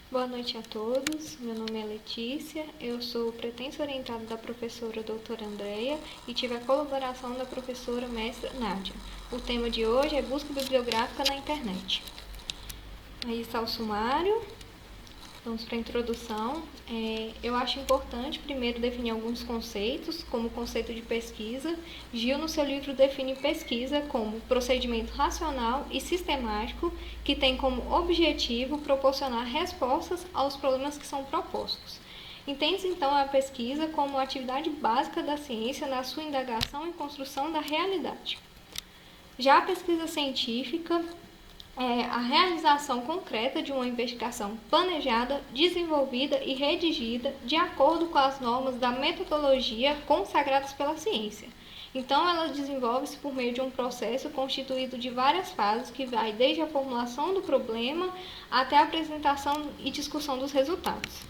Boa noite a todos, meu nome é Letícia, eu sou pretensa orientada da professora doutora Andréia e tive a colaboração da professora mestra Nádia. O tema de hoje é busca bibliográfica na internet. Aí está o sumário. Vamos para a introdução. Eu acho importante primeiro definir alguns conceitos, como o conceito de pesquisa. Gil, no seu livro, define pesquisa como procedimento racional e sistemático que tem como objetivo proporcionar respostas aos problemas que são propostos. Entende-se, então, a pesquisa como atividade básica da ciência na sua indagação e construção da realidade. Já a pesquisa científica é a realização concreta de uma investigação planejada, desenvolvida e redigida de acordo com as normas da metodologia consagradas pela ciência. Então, ela desenvolve-se por meio de um processo constituído de várias fases que vai desde a formulação do problema até a apresentação e discussão dos resultados.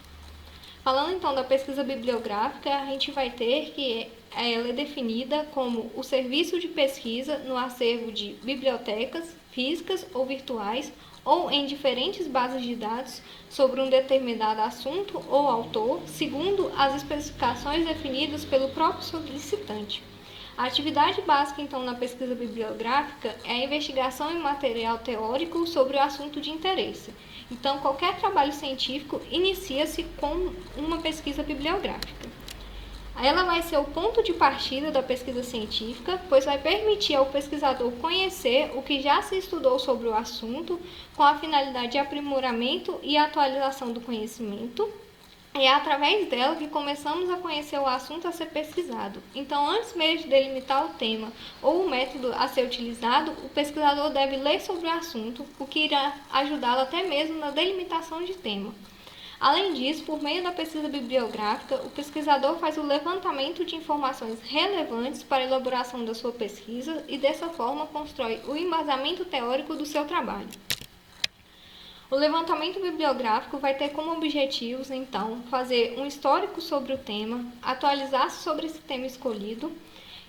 Falando então da pesquisa bibliográfica, a gente vai ter que ela é definida como o serviço de pesquisa no acervo de bibliotecas físicas ou virtuais ou em diferentes bases de dados sobre um determinado assunto ou autor, segundo as especificações definidas pelo próprio solicitante. A atividade básica, então, na pesquisa bibliográfica é a investigação em material teórico sobre o assunto de interesse. Então, qualquer trabalho científico inicia-se com uma pesquisa bibliográfica. Ela vai ser o ponto de partida da pesquisa científica, pois vai permitir ao pesquisador conhecer o que já se estudou sobre o assunto, com a finalidade de aprimoramento e atualização do conhecimento. É através dela que começamos a conhecer o assunto a ser pesquisado. Então, antes mesmo de delimitar o tema ou o método a ser utilizado, o pesquisador deve ler sobre o assunto, o que irá ajudá-lo até mesmo na delimitação de tema. Além disso, por meio da pesquisa bibliográfica, o pesquisador faz o levantamento de informações relevantes para a elaboração da sua pesquisa e, dessa forma, constrói o embasamento teórico do seu trabalho. O levantamento bibliográfico vai ter como objetivos, então, fazer um histórico sobre o tema, atualizar-se sobre esse tema escolhido,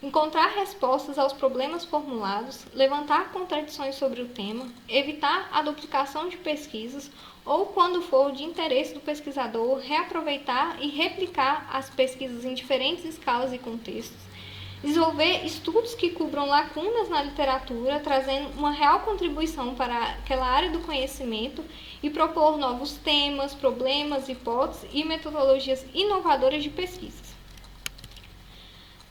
encontrar respostas aos problemas formulados, levantar contradições sobre o tema, evitar a duplicação de pesquisas ou, quando for de interesse do pesquisador, reaproveitar e replicar as pesquisas em diferentes escalas e contextos, desenvolver estudos que cubram lacunas na literatura, trazendo uma real contribuição para aquela área do conhecimento e propor novos temas, problemas, hipóteses e metodologias inovadoras de pesquisas.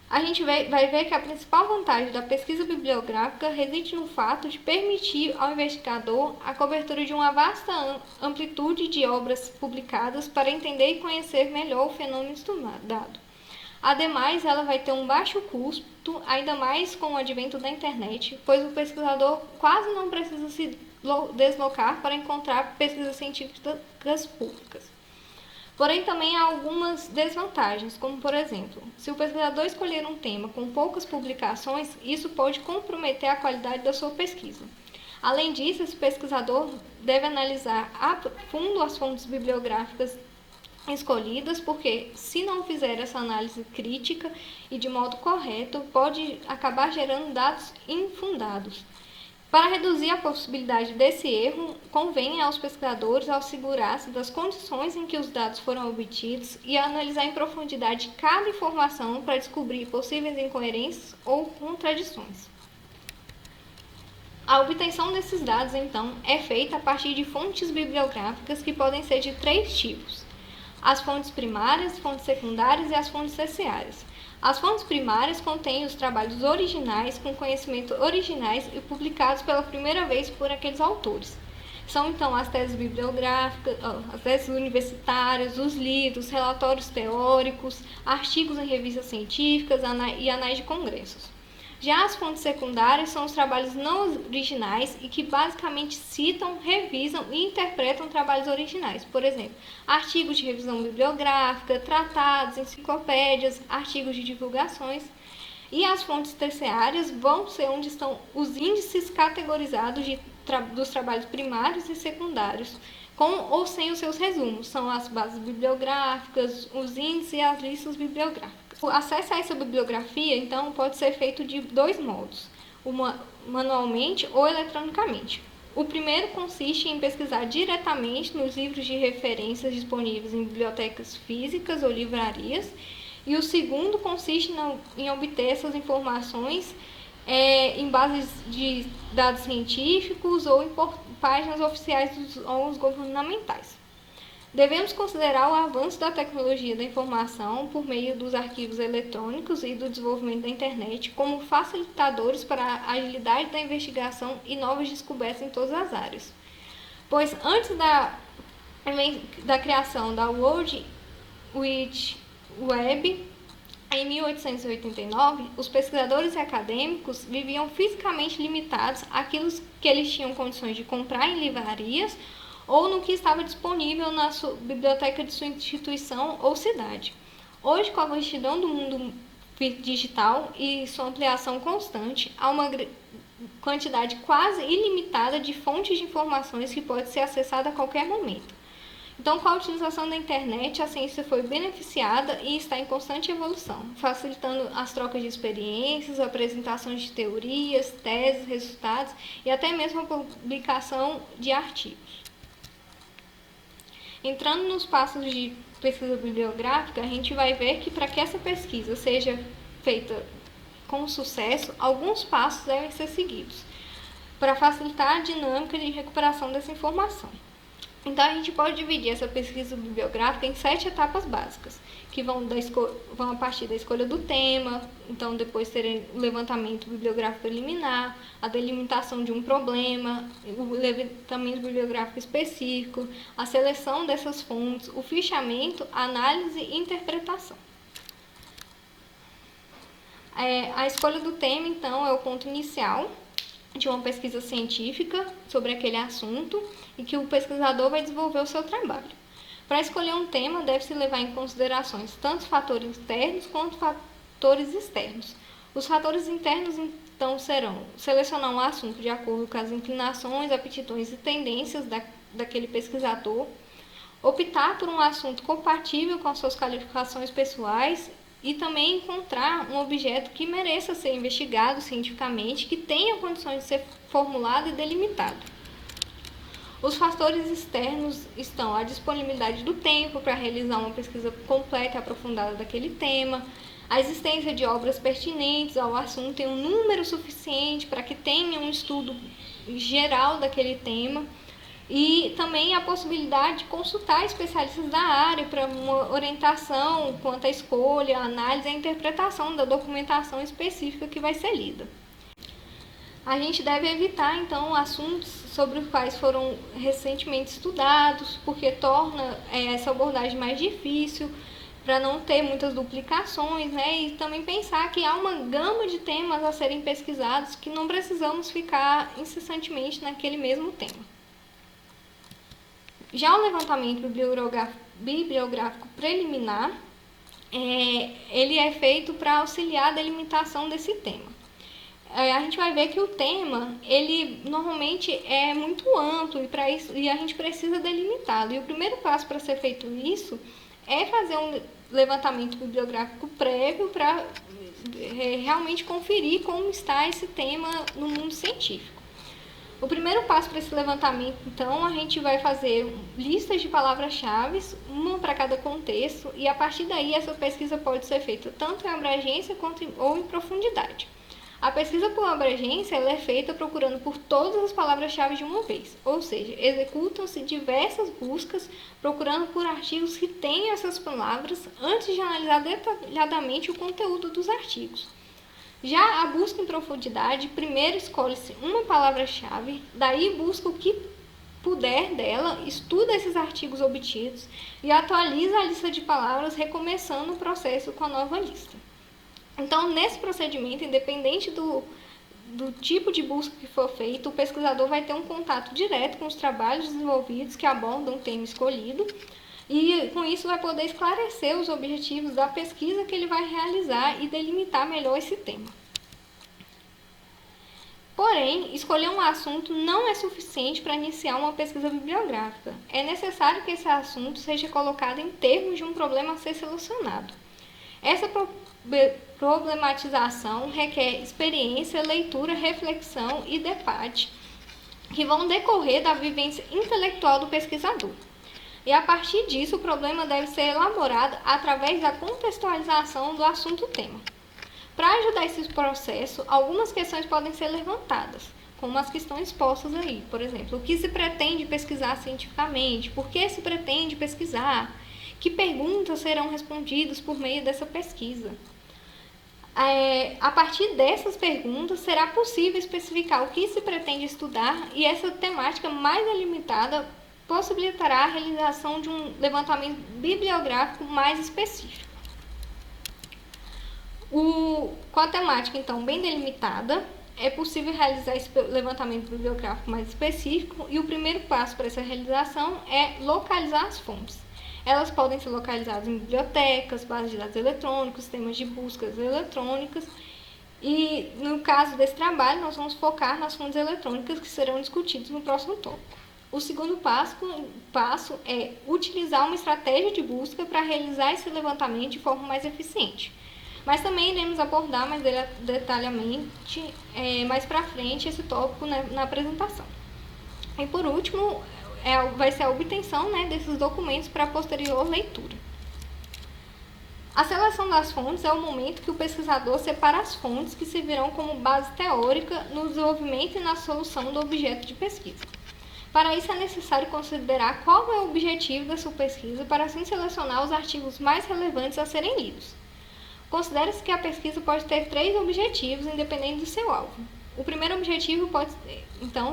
A gente vai ver que a principal vantagem da pesquisa bibliográfica reside no fato de permitir ao investigador a cobertura de uma vasta amplitude de obras publicadas para entender e conhecer melhor o fenômeno estudado. Ademais, ela vai ter um baixo custo, ainda mais com o advento da internet, pois o pesquisador quase não precisa se deslocar para encontrar pesquisas científicas públicas. Porém, também há algumas desvantagens, como, por exemplo, se o pesquisador escolher um tema com poucas publicações, isso pode comprometer a qualidade da sua pesquisa. Além disso, esse pesquisador deve analisar a fundo as fontes bibliográficas escolhidas, porque se não fizer essa análise crítica e de modo correto, pode acabar gerando dados infundados. Para reduzir a possibilidade desse erro, convém aos pesquisadores assegurar-se das condições em que os dados foram obtidos e analisar em profundidade cada informação para descobrir possíveis incoerências ou contradições. A obtenção desses dados, então, é feita a partir de fontes bibliográficas que podem ser de três tipos: as fontes primárias, as fontes secundárias e as fontes terciárias. As fontes primárias contêm os trabalhos originais com conhecimento originais e publicados pela primeira vez por aqueles autores. São então as teses bibliográficas, as teses universitárias, os livros, relatórios teóricos, artigos em revistas científicas e anais de congressos. Já as fontes secundárias são os trabalhos não originais e que basicamente citam, revisam e interpretam trabalhos originais. Por exemplo, artigos de revisão bibliográfica, tratados, enciclopédias, artigos de divulgações. E as fontes terciárias vão ser onde estão os índices categorizados dos trabalhos primários e secundários, com ou sem os seus resumos. São as bases bibliográficas, os índices e as listas bibliográficas. O acesso a essa bibliografia, então, pode ser feito de dois modos: manualmente ou eletronicamente. O primeiro consiste em pesquisar diretamente nos livros de referências disponíveis em bibliotecas físicas ou livrarias, e o segundo consiste em obter essas informações em bases de dados científicos ou em páginas oficiais dos órgãos governamentais. Devemos considerar o avanço da tecnologia da informação por meio dos arquivos eletrônicos e do desenvolvimento da internet como facilitadores para a agilidade da investigação e novas descobertas em todas as áreas. Pois antes da criação da World Wide Web, em 1889, os pesquisadores e acadêmicos viviam fisicamente limitados àquilo que eles tinham condições de comprar em livrarias ou no que estava disponível na biblioteca de sua instituição ou cidade. Hoje, com a vastidão do mundo digital e sua ampliação constante, há uma quantidade quase ilimitada de fontes de informações que pode ser acessada a qualquer momento. Então, com a utilização da internet, a ciência foi beneficiada e está em constante evolução, facilitando as trocas de experiências, a apresentação de teorias, teses, resultados e até mesmo a publicação de artigos. Entrando nos passos de pesquisa bibliográfica, a gente vai ver que para que essa pesquisa seja feita com sucesso, alguns passos devem ser seguidos para facilitar a dinâmica de recuperação dessa informação. Então, a gente pode dividir essa pesquisa bibliográfica em 7 etapas básicas, que vão a partir da escolha do tema, então depois terem o levantamento bibliográfico preliminar, a delimitação de um problema, o levantamento bibliográfico específico, a seleção dessas fontes, o fichamento, a análise e interpretação. A escolha do tema, então, é o ponto inicial de uma pesquisa científica sobre aquele assunto e que o pesquisador vai desenvolver o seu trabalho. Para escolher um tema, deve-se levar em considerações tanto fatores internos quanto fatores externos. Os fatores internos, então, serão selecionar um assunto de acordo com as inclinações, aptidões e tendências daquele pesquisador, optar por um assunto compatível com as suas qualificações pessoais e também encontrar um objeto que mereça ser investigado cientificamente, que tenha condições de ser formulado e delimitado. Os fatores externos estão a disponibilidade do tempo para realizar uma pesquisa completa e aprofundada daquele tema, a existência de obras pertinentes ao assunto em um número suficiente para que tenha um estudo geral daquele tema, e também a possibilidade de consultar especialistas da área para uma orientação quanto à escolha, a análise e a interpretação da documentação específica que vai ser lida. A gente deve evitar, então, assuntos sobre os quais foram recentemente estudados, porque torna essa abordagem mais difícil, para não ter muitas duplicações, né? E também pensar que há uma gama de temas a serem pesquisados que não precisamos ficar incessantemente naquele mesmo tema. Já o levantamento bibliográfico preliminar, ele é feito para auxiliar a delimitação desse tema. A gente vai ver que o tema, ele normalmente é muito amplo e a gente precisa delimitá-lo. E o primeiro passo para ser feito isso é fazer um levantamento bibliográfico prévio para realmente conferir como está esse tema no mundo científico. O primeiro passo para esse levantamento, então, a gente vai fazer listas de palavras-chave, uma para cada contexto, e a partir daí essa pesquisa pode ser feita tanto em abrangência ou em profundidade. A pesquisa por abrangência ela é feita procurando por todas as palavras-chave de uma vez, ou seja, executam-se diversas buscas procurando por artigos que tenham essas palavras antes de analisar detalhadamente o conteúdo dos artigos. Já a busca em profundidade, primeiro escolhe-se uma palavra-chave, daí busca o que puder dela, estuda esses artigos obtidos e atualiza a lista de palavras, recomeçando o processo com a nova lista. Então, nesse procedimento, independente do tipo de busca que for feito, o pesquisador vai ter um contato direto com os trabalhos desenvolvidos que abordam o tema escolhido, e com isso vai poder esclarecer os objetivos da pesquisa que ele vai realizar e delimitar melhor esse tema. Porém, escolher um assunto não é suficiente para iniciar uma pesquisa bibliográfica. É necessário que esse assunto seja colocado em termos de um problema a ser solucionado. Essa problematização requer experiência, leitura, reflexão e debate, que vão decorrer da vivência intelectual do pesquisador. E a partir disso, o problema deve ser elaborado através da contextualização do assunto-tema. Para ajudar esse processo, algumas questões podem ser levantadas, como as que estão expostas aí. Por exemplo, o que se pretende pesquisar cientificamente? Por que se pretende pesquisar? Que perguntas serão respondidas por meio dessa pesquisa? A partir dessas perguntas, será possível especificar o que se pretende estudar e essa temática mais delimitada possibilitará a realização de um levantamento bibliográfico mais específico. Com a temática, então, bem delimitada, é possível realizar esse levantamento bibliográfico mais específico e o primeiro passo para essa realização é localizar as fontes. Elas podem ser localizadas em bibliotecas, bases de dados eletrônicos, sistemas de buscas eletrônicas e, no caso desse trabalho, nós vamos focar nas fontes eletrônicas que serão discutidas no próximo tópico. O segundo passo é utilizar uma estratégia de busca para realizar esse levantamento de forma mais eficiente. Mas também iremos abordar mais detalhadamente mais para frente esse tópico na apresentação. E por último, vai ser a obtenção desses documentos para a posterior leitura. A seleção das fontes é o momento que o pesquisador separa as fontes que servirão como base teórica no desenvolvimento e na solução do objeto de pesquisa. Para isso, é necessário considerar qual é o objetivo da sua pesquisa para assim selecionar os artigos mais relevantes a serem lidos. Considere-se que a pesquisa pode ter 3 objetivos, independente do seu alvo. O primeiro objetivo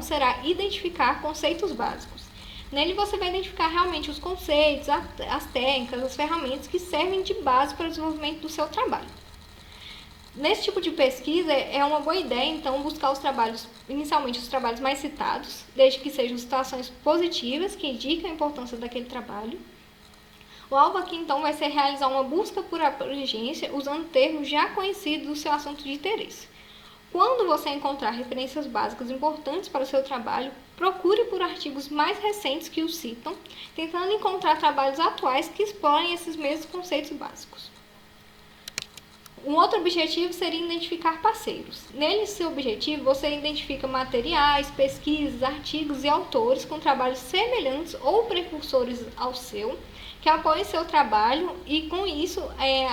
será identificar conceitos básicos. Nele você vai identificar realmente os conceitos, as técnicas, as ferramentas que servem de base para o desenvolvimento do seu trabalho. Nesse tipo de pesquisa, é uma boa ideia, então, buscar inicialmente os trabalhos mais citados, desde que sejam situações positivas que indicam a importância daquele trabalho. O alvo aqui, então, vai ser realizar uma busca por abrangência usando termos já conhecidos do seu assunto de interesse. Quando você encontrar referências básicas importantes para o seu trabalho, procure por artigos mais recentes que o citam, tentando encontrar trabalhos atuais que explorem esses mesmos conceitos básicos. Um outro objetivo seria identificar parceiros. Nesse objetivo, você identifica materiais, pesquisas, artigos e autores com trabalhos semelhantes ou precursores ao seu, que apoiem seu trabalho e, com isso,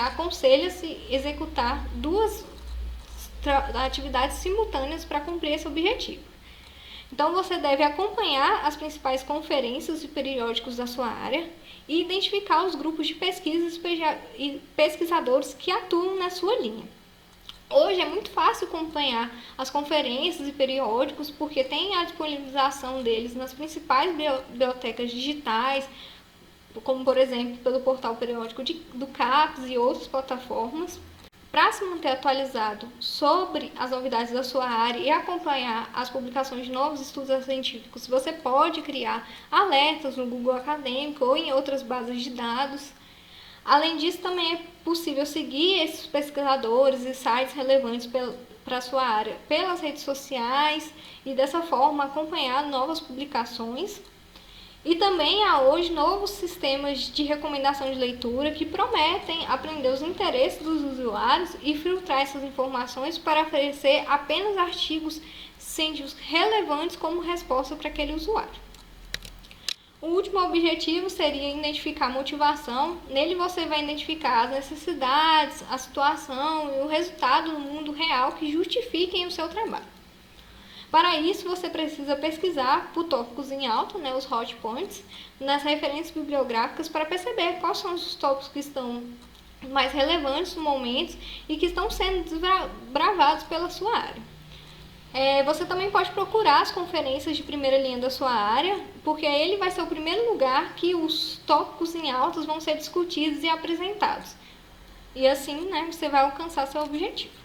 aconselha-se executar 2 atividades simultâneas para cumprir esse objetivo. Então, você deve acompanhar as principais conferências e periódicos da sua área e identificar os grupos de pesquisa e pesquisadores que atuam na sua linha. Hoje é muito fácil acompanhar as conferências e periódicos porque tem a disponibilização deles nas principais bibliotecas digitais, como, por exemplo, pelo portal periódico do CAPES e outras plataformas. Para se manter atualizado sobre as novidades da sua área e acompanhar as publicações de novos estudos científicos, você pode criar alertas no Google Acadêmico ou em outras bases de dados. Além disso, também é possível seguir esses pesquisadores e sites relevantes para a sua área pelas redes sociais e, dessa forma, acompanhar novas publicações. E também há hoje novos sistemas de recomendação de leitura que prometem aprender os interesses dos usuários e filtrar essas informações para oferecer apenas artigos científicos relevantes como resposta para aquele usuário. O último objetivo seria identificar a motivação. Nele você vai identificar as necessidades, a situação e o resultado no mundo real que justifiquem o seu trabalho. Para isso, você precisa pesquisar por tópicos em alta, os hot points, nas referências bibliográficas para perceber quais são os tópicos que estão mais relevantes no momento e que estão sendo desbravados pela sua área. Você também pode procurar as conferências de primeira linha da sua área, porque ele vai ser o primeiro lugar que os tópicos em alta vão ser discutidos e apresentados. E assim, você vai alcançar seu objetivo.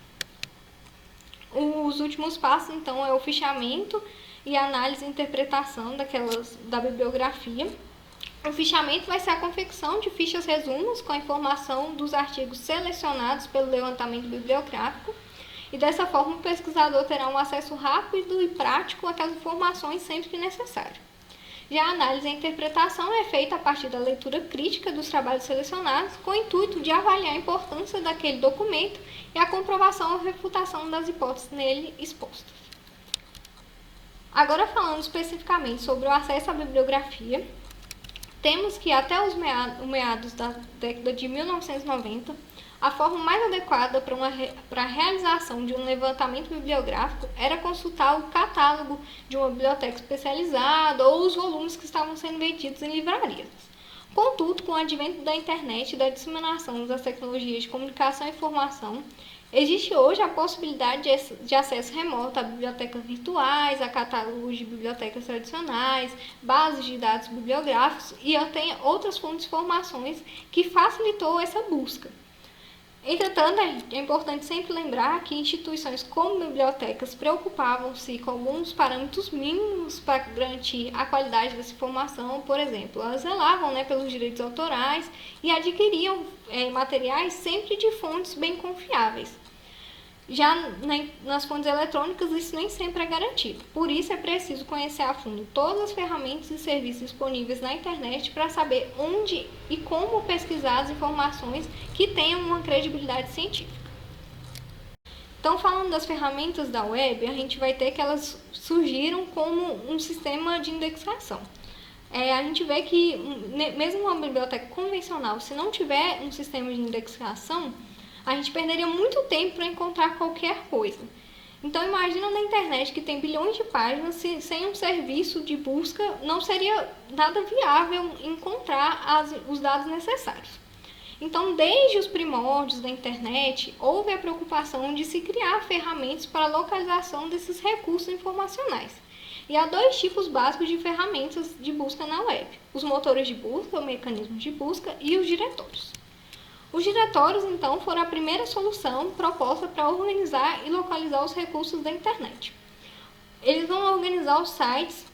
Os últimos passos, então, é o fichamento e análise e interpretação da bibliografia. O fichamento vai ser a confecção de fichas resumos com a informação dos artigos selecionados pelo levantamento bibliográfico e, dessa forma, o pesquisador terá um acesso rápido e prático àquelas informações sempre que necessário. Já a análise e a interpretação é feita a partir da leitura crítica dos trabalhos selecionados, com o intuito de avaliar a importância daquele documento e a comprovação ou refutação das hipóteses nele expostas. Agora, falando especificamente sobre o acesso à bibliografia, temos que até os meados da década de 1990, a forma mais adequada para a realização de um levantamento bibliográfico era consultar o catálogo de uma biblioteca especializada ou os volumes que estavam sendo vendidos em livrarias. Contudo, com o advento da internet e da disseminação das tecnologias de comunicação e informação, existe hoje a possibilidade de acesso remoto a bibliotecas virtuais, a catálogos de bibliotecas tradicionais, bases de dados bibliográficos e até outras fontes de informações que facilitou essa busca. Entretanto, é importante sempre lembrar que instituições como bibliotecas preocupavam-se com alguns parâmetros mínimos para garantir a qualidade dessa informação. Por exemplo, elas zelavam pelos direitos autorais e adquiriam materiais sempre de fontes bem confiáveis. Já nas fontes eletrônicas, isso nem sempre é garantido. Por isso, é preciso conhecer a fundo todas as ferramentas e serviços disponíveis na internet para saber onde e como pesquisar as informações que tenham uma credibilidade científica. Então, falando das ferramentas da web, a gente vai ter que elas surgiram como um sistema de indexação. A gente vê que, mesmo uma biblioteca convencional, se não tiver um sistema de indexação, a gente perderia muito tempo para encontrar qualquer coisa. Então, imagina na internet que tem bilhões de páginas, sem um serviço de busca não seria nada viável encontrar os dados necessários. Então, desde os primórdios da internet, houve a preocupação de se criar ferramentas para a localização desses recursos informacionais. E há dois tipos básicos de ferramentas de busca na web: os motores de busca, ou mecanismos de busca, e os diretórios. Os diretórios, então, foram a primeira solução proposta para organizar e localizar os recursos da internet. Eles vão organizar os sites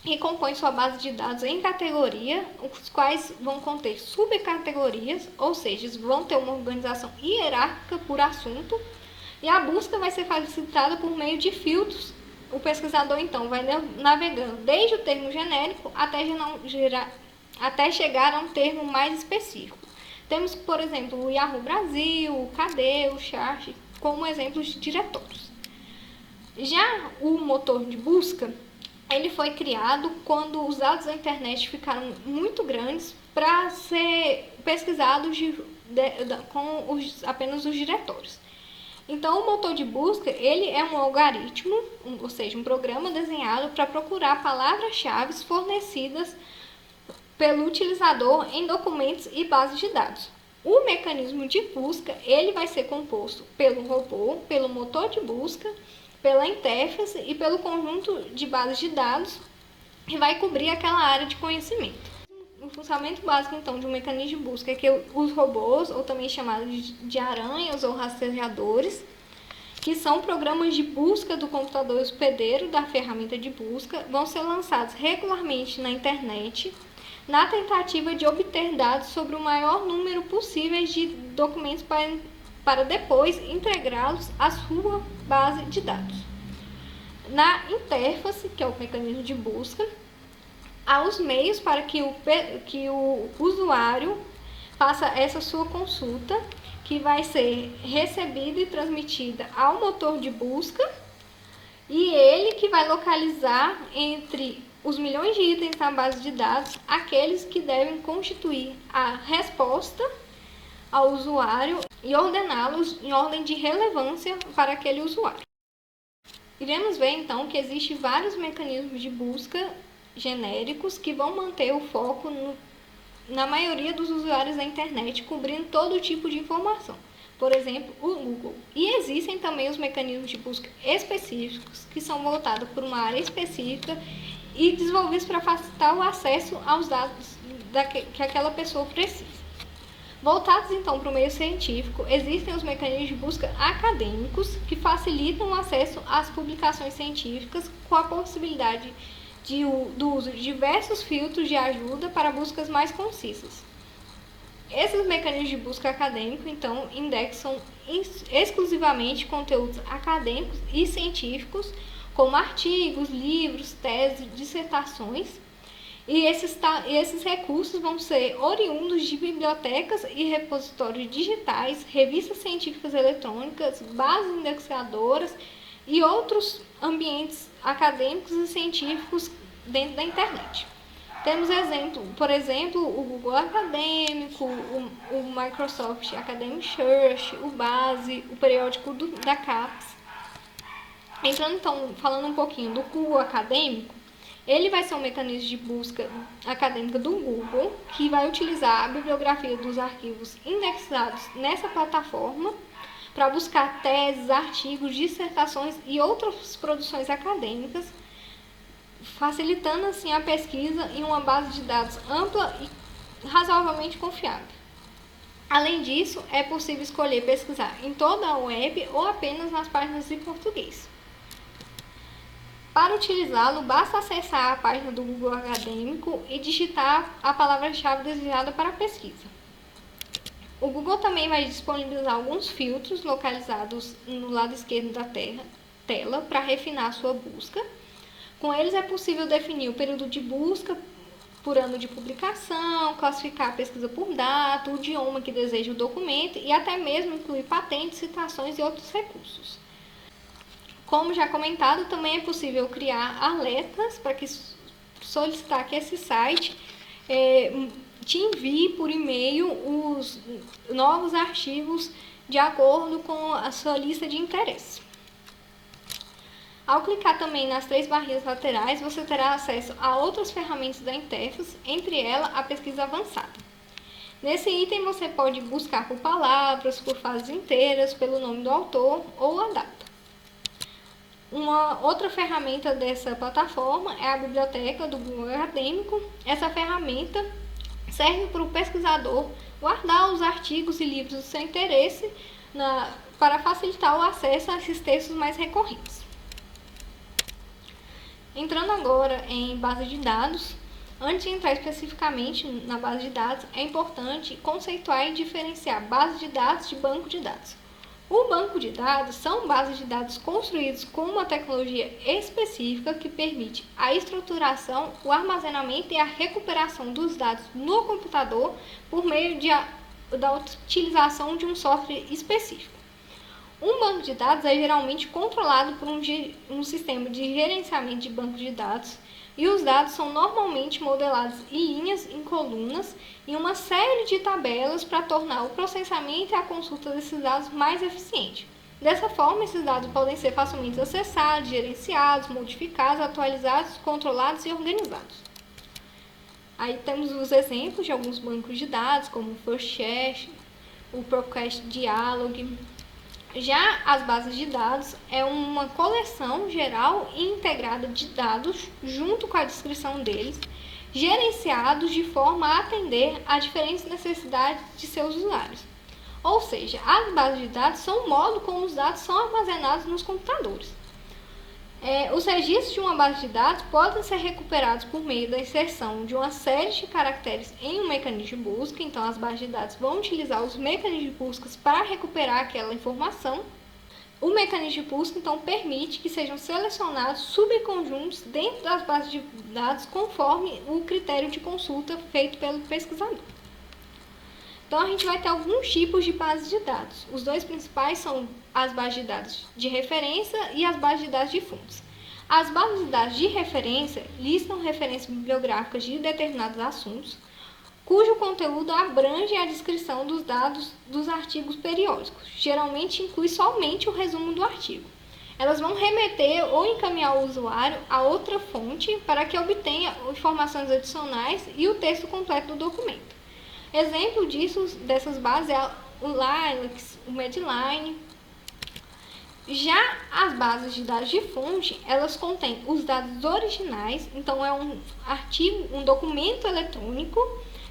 que compõem sua base de dados em categoria, os quais vão conter subcategorias, ou seja, vão ter uma organização hierárquica por assunto, e a busca vai ser facilitada por meio de filtros. O pesquisador, então, vai navegando desde o termo genérico até chegar a um termo mais específico. Temos, por exemplo, o Yahoo Brasil, o KD, o Chart, como exemplos de diretórios. Já o motor de busca, ele foi criado quando os dados da internet ficaram muito grandes para ser pesquisados com apenas os diretórios. Então, o motor de busca, ele é um algoritmo, ou seja, um programa desenhado para procurar palavras-chave fornecidas pelo utilizador em documentos e bases de dados. O mecanismo de busca, ele vai ser composto pelo robô, pelo motor de busca, pela interface e pelo conjunto de bases de dados que vai cobrir aquela área de conhecimento. O funcionamento básico, então, de um mecanismo de busca é que os robôs, ou também chamados de aranhas ou rastreadores, que são programas de busca do computador hospedeiro da ferramenta de busca, vão ser lançados regularmente na internet, na tentativa de obter dados sobre o maior número possível de documentos para depois integrá-los à sua base de dados. Na interface, que é o mecanismo de busca, há os meios para que o usuário faça essa sua consulta, que vai ser recebida e transmitida ao motor de busca, e ele que vai localizar entre os milhões de itens na base de dados aqueles que devem constituir a resposta ao usuário e ordená-los em ordem de relevância para aquele usuário. Iremos ver, então, que existem vários mecanismos de busca genéricos que vão manter o foco na maioria dos usuários da internet, cobrindo todo tipo de informação. Por exemplo, o Google. E existem também os mecanismos de busca específicos que são voltados para uma área específica e desenvolvidos para facilitar o acesso aos dados que aquela pessoa precisa. Voltados então para o meio científico, existem os mecanismos de busca acadêmicos que facilitam o acesso às publicações científicas com a possibilidade do uso de diversos filtros de ajuda para buscas mais concisas. Esses mecanismos de busca acadêmico, então, indexam exclusivamente conteúdos acadêmicos e científicos, como artigos, livros, teses, dissertações, e esses recursos vão ser oriundos de bibliotecas e repositórios digitais, revistas científicas eletrônicas, bases indexadoras e outros ambientes acadêmicos e científicos dentro da internet. Temos por exemplo, o Google Acadêmico, o Microsoft Academic Search, o Base, o periódico da CAPES. Entrando então, falando um pouquinho do Google Acadêmico, ele vai ser um mecanismo de busca acadêmica do Google, que vai utilizar a bibliografia dos arquivos indexados nessa plataforma para buscar teses, artigos, dissertações e outras produções acadêmicas, facilitando assim a pesquisa em uma base de dados ampla e razoavelmente confiável. Além disso, é possível escolher pesquisar em toda a web ou apenas nas páginas em português. Para utilizá-lo, basta acessar a página do Google Acadêmico e digitar a palavra-chave desejada para a pesquisa. O Google também vai disponibilizar alguns filtros localizados no lado esquerdo da tela para refinar a sua busca. Com eles é possível definir o período de busca por ano de publicação, classificar a pesquisa por data, o idioma que deseja o documento e até mesmo incluir patentes, citações e outros recursos. Como já comentado, também é possível criar alertas para que solicitar que esse site te envie por e-mail os novos artigos de acordo com a sua lista de interesse. Ao clicar também nas 3 barrinhas laterais, você terá acesso a outras ferramentas da interface, entre elas a pesquisa avançada. Nesse item você pode buscar por palavras, por frases inteiras, pelo nome do autor ou a data. Uma outra ferramenta dessa plataforma é a biblioteca do Google Acadêmico. Essa ferramenta serve para o pesquisador guardar os artigos e livros do seu interesse para facilitar o acesso a esses textos mais recorrentes. Entrando agora em base de dados, antes de entrar especificamente na base de dados, é importante conceituar e diferenciar base de dados de banco de dados. O banco de dados são bases de dados construídos com uma tecnologia específica que permite a estruturação, o armazenamento e a recuperação dos dados no computador por meio da utilização de um software específico. Um banco de dados é geralmente controlado por um sistema de gerenciamento de banco de dados e os dados são normalmente modelados em linhas, em colunas, em uma série de tabelas para tornar o processamento e a consulta desses dados mais eficiente. Dessa forma, esses dados podem ser facilmente acessados, gerenciados, modificados, atualizados, controlados e organizados. Aí temos os exemplos de alguns bancos de dados, como o FirstCast, o Procast Dialog. Já as bases de dados é uma coleção geral e integrada de dados, junto com a descrição deles, gerenciados de forma a atender a diferentes necessidades de seus usuários. Ou seja, as bases de dados são o modo como os dados são armazenados nos computadores. Os registros de uma base de dados podem ser recuperados por meio da inserção de uma série de caracteres em um mecanismo de busca. Então, as bases de dados vão utilizar os mecanismos de busca para recuperar aquela informação. O mecanismo de busca, então, permite que sejam selecionados subconjuntos dentro das bases de dados conforme o critério de consulta feito pelo pesquisador. Então, a gente vai ter alguns tipos de bases de dados. Os dois principais são as bases de dados de referência e as bases de dados de fontes. As bases de dados de referência listam referências bibliográficas de determinados assuntos, cujo conteúdo abrange a descrição dos dados dos artigos periódicos. Geralmente inclui somente o resumo do artigo. Elas vão remeter ou encaminhar o usuário a outra fonte para que obtenha informações adicionais e o texto completo do documento. Exemplo dessas bases é o Lilacs, o Medline. Já as bases de dados de fonte, elas contêm os dados originais, então é um artigo, um documento eletrônico,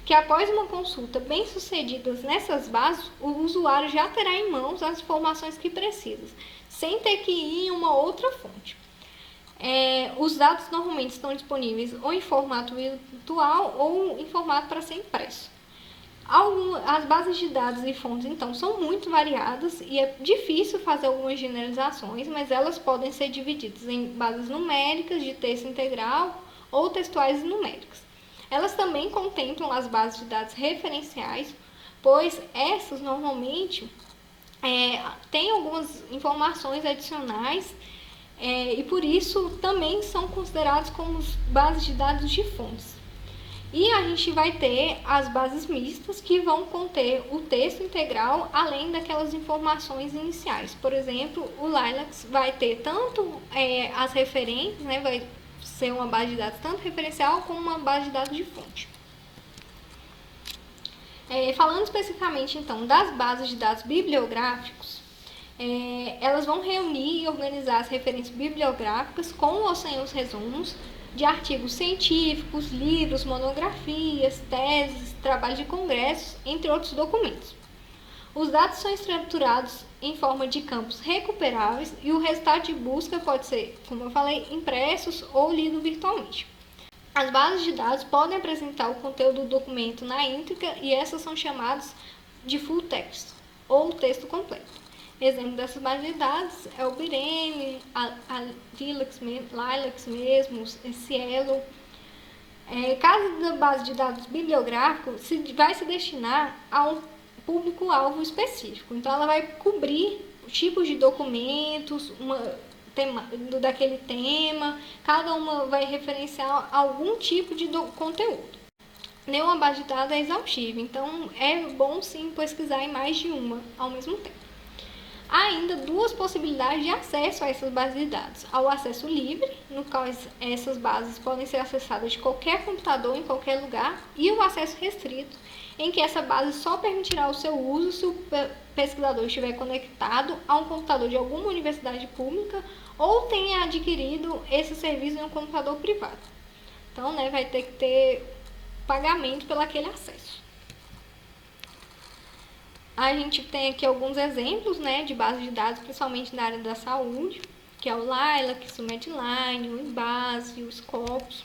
que após uma consulta bem sucedida nessas bases, o usuário já terá em mãos as informações que precisa, sem ter que ir em uma outra fonte. Os dados normalmente estão disponíveis ou em formato virtual ou em formato para ser impresso. As bases de dados e fontes, então, são muito variadas e é difícil fazer algumas generalizações, mas elas podem ser divididas em bases numéricas de texto integral ou textuais e numéricas. Elas também contemplam as bases de dados referenciais, pois essas normalmente têm algumas informações adicionais e por isso também são considerados como bases de dados de fontes. E a gente vai ter as bases mistas, que vão conter o texto integral, além daquelas informações iniciais. Por exemplo, o Lilacs vai ter tanto as referências, né, vai ser uma base de dados tanto referencial como uma base de dados de fonte. Falando especificamente, então, das bases de dados bibliográficos, elas vão reunir e organizar as referências bibliográficas com ou sem os resumos de artigos científicos, livros, monografias, teses, trabalhos de congressos, entre outros documentos. Os dados são estruturados em forma de campos recuperáveis e o resultado de busca pode ser, como eu falei, impressos ou lido virtualmente. As bases de dados podem apresentar o conteúdo do documento na íntegra e essas são chamadas de full text ou texto completo. Exemplo dessas bases de dados é o BIREM, a Lilacs mesmo, Cielo. Cada base de dados bibliográfico vai se destinar a um público-alvo específico. Então, ela vai cobrir tipos de documentos, daquele tema, cada uma vai referenciar algum tipo de conteúdo. Nenhuma base de dados é exaustiva, então é bom sim pesquisar em mais de uma ao mesmo tempo. Há ainda duas possibilidades de acesso a essas bases de dados. Há o acesso livre, no qual essas bases podem ser acessadas de qualquer computador em qualquer lugar, e o acesso restrito, em que essa base só permitirá o seu uso se o pesquisador estiver conectado a um computador de alguma universidade pública ou tenha adquirido esse serviço em um computador privado. Então, vai ter que ter pagamento pelo aquele acesso. A gente tem aqui alguns exemplos, de bases de dados, principalmente na área da saúde, que é o Lilacs, o Medline, o Embase, o Scopus.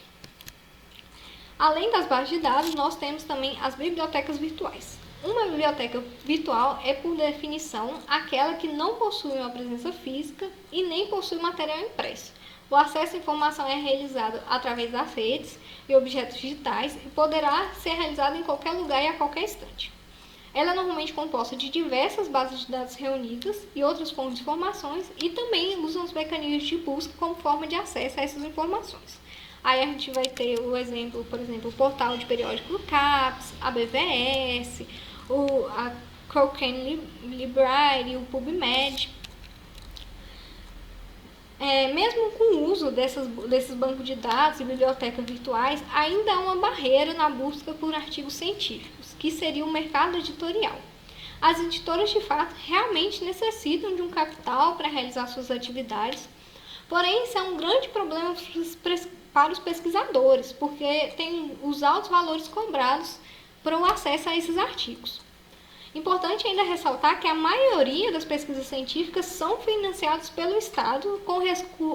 Além das bases de dados, nós temos também as bibliotecas virtuais. Uma biblioteca virtual é, por definição, aquela que não possui uma presença física e nem possui material impresso. O acesso à informação é realizado através das redes e objetos digitais e poderá ser realizado em qualquer lugar e a qualquer instante. Ela é normalmente composta de diversas bases de dados reunidas e outras fontes de informações e também usa os mecanismos de busca como forma de acesso a essas informações. Aí a gente vai ter o exemplo, por exemplo, o portal de periódico do CAPES, a BVS, a Cochrane Library, o PubMed. Mesmo com o uso desses bancos de dados e bibliotecas virtuais, ainda há uma barreira na busca por artigos científicos, que seria o mercado editorial. As editoras, de fato, realmente necessitam de um capital para realizar suas atividades, porém, isso é um grande problema para os pesquisadores, porque tem os altos valores cobrados para o acesso a esses artigos. Importante ainda ressaltar que a maioria das pesquisas científicas são financiadas pelo Estado com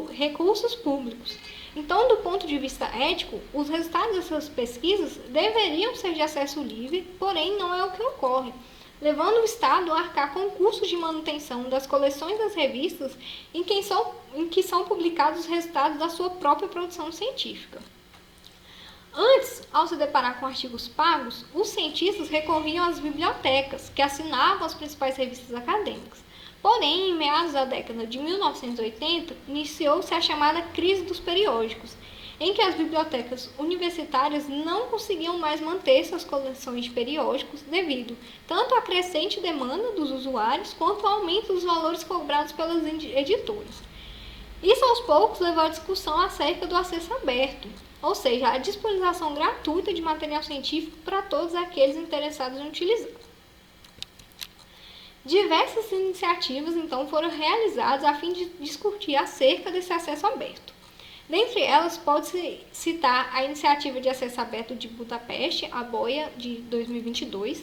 recursos públicos. Então, do ponto de vista ético, os resultados dessas pesquisas deveriam ser de acesso livre, porém não é o que ocorre, levando o Estado a arcar com custos de manutenção das coleções das revistas em que são publicados os resultados da sua própria produção científica. Antes, ao se deparar com artigos pagos, os cientistas recorriam às bibliotecas, que assinavam as principais revistas acadêmicas. Porém, em meados da década de 1980, iniciou-se a chamada crise dos periódicos, em que as bibliotecas universitárias não conseguiam mais manter suas coleções de periódicos devido tanto à crescente demanda dos usuários quanto ao aumento dos valores cobrados pelas editoras. Isso aos poucos levou à discussão acerca do acesso aberto, ou seja, a disponibilização gratuita de material científico para todos aqueles interessados em utilizar. Diversas iniciativas, então, foram realizadas a fim de discutir acerca desse acesso aberto. Dentre elas, pode-se citar a Iniciativa de Acesso Aberto de Budapeste, a BOIA, de 2022.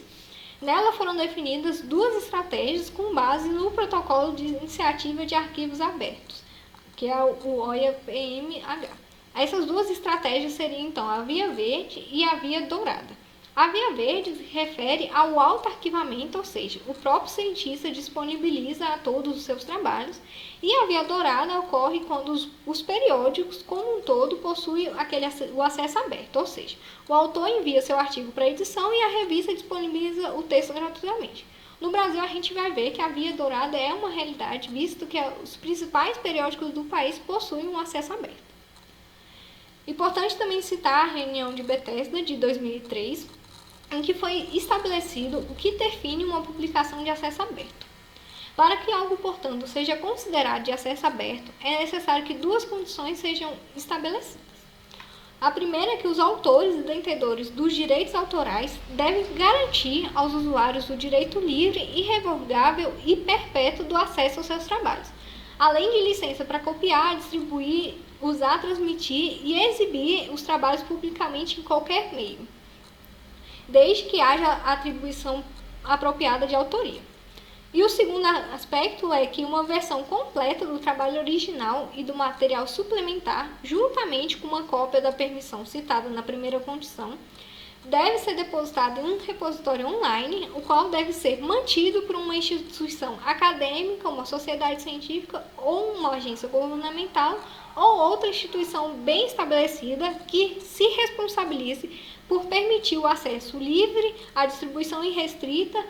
Nela foram definidas duas estratégias com base no Protocolo de Iniciativa de Arquivos Abertos, que é o OIA-PMH. Essas duas estratégias seriam, então, a via verde e a via dourada. A via verde se refere ao auto-arquivamento, ou seja, o próprio cientista disponibiliza a todos os seus trabalhos, e a via dourada ocorre quando os periódicos, como um todo, possuem o acesso aberto, ou seja, o autor envia seu artigo para edição e a revista disponibiliza o texto gratuitamente. No Brasil, a gente vai ver que a Via Dourada é uma realidade, visto que os principais periódicos do país possuem um acesso aberto. Importante também citar a reunião de Bethesda de 2003, em que foi estabelecido o que define uma publicação de acesso aberto. Para que algo, portanto, seja considerado de acesso aberto, é necessário que duas condições sejam estabelecidas. A primeira é que os autores e detentores dos direitos autorais devem garantir aos usuários o direito livre, irrevogável e perpétuo do acesso aos seus trabalhos, além de licença para copiar, distribuir, usar, transmitir e exibir os trabalhos publicamente em qualquer meio, desde que haja atribuição apropriada de autoria. E o segundo aspecto é que uma versão completa do trabalho original e do material suplementar, juntamente com uma cópia da permissão citada na primeira condição, deve ser depositada em um repositório online, o qual deve ser mantido por uma instituição acadêmica, uma sociedade científica ou uma agência governamental ou outra instituição bem estabelecida que se responsabilize por permitir o acesso livre, a distribuição irrestrita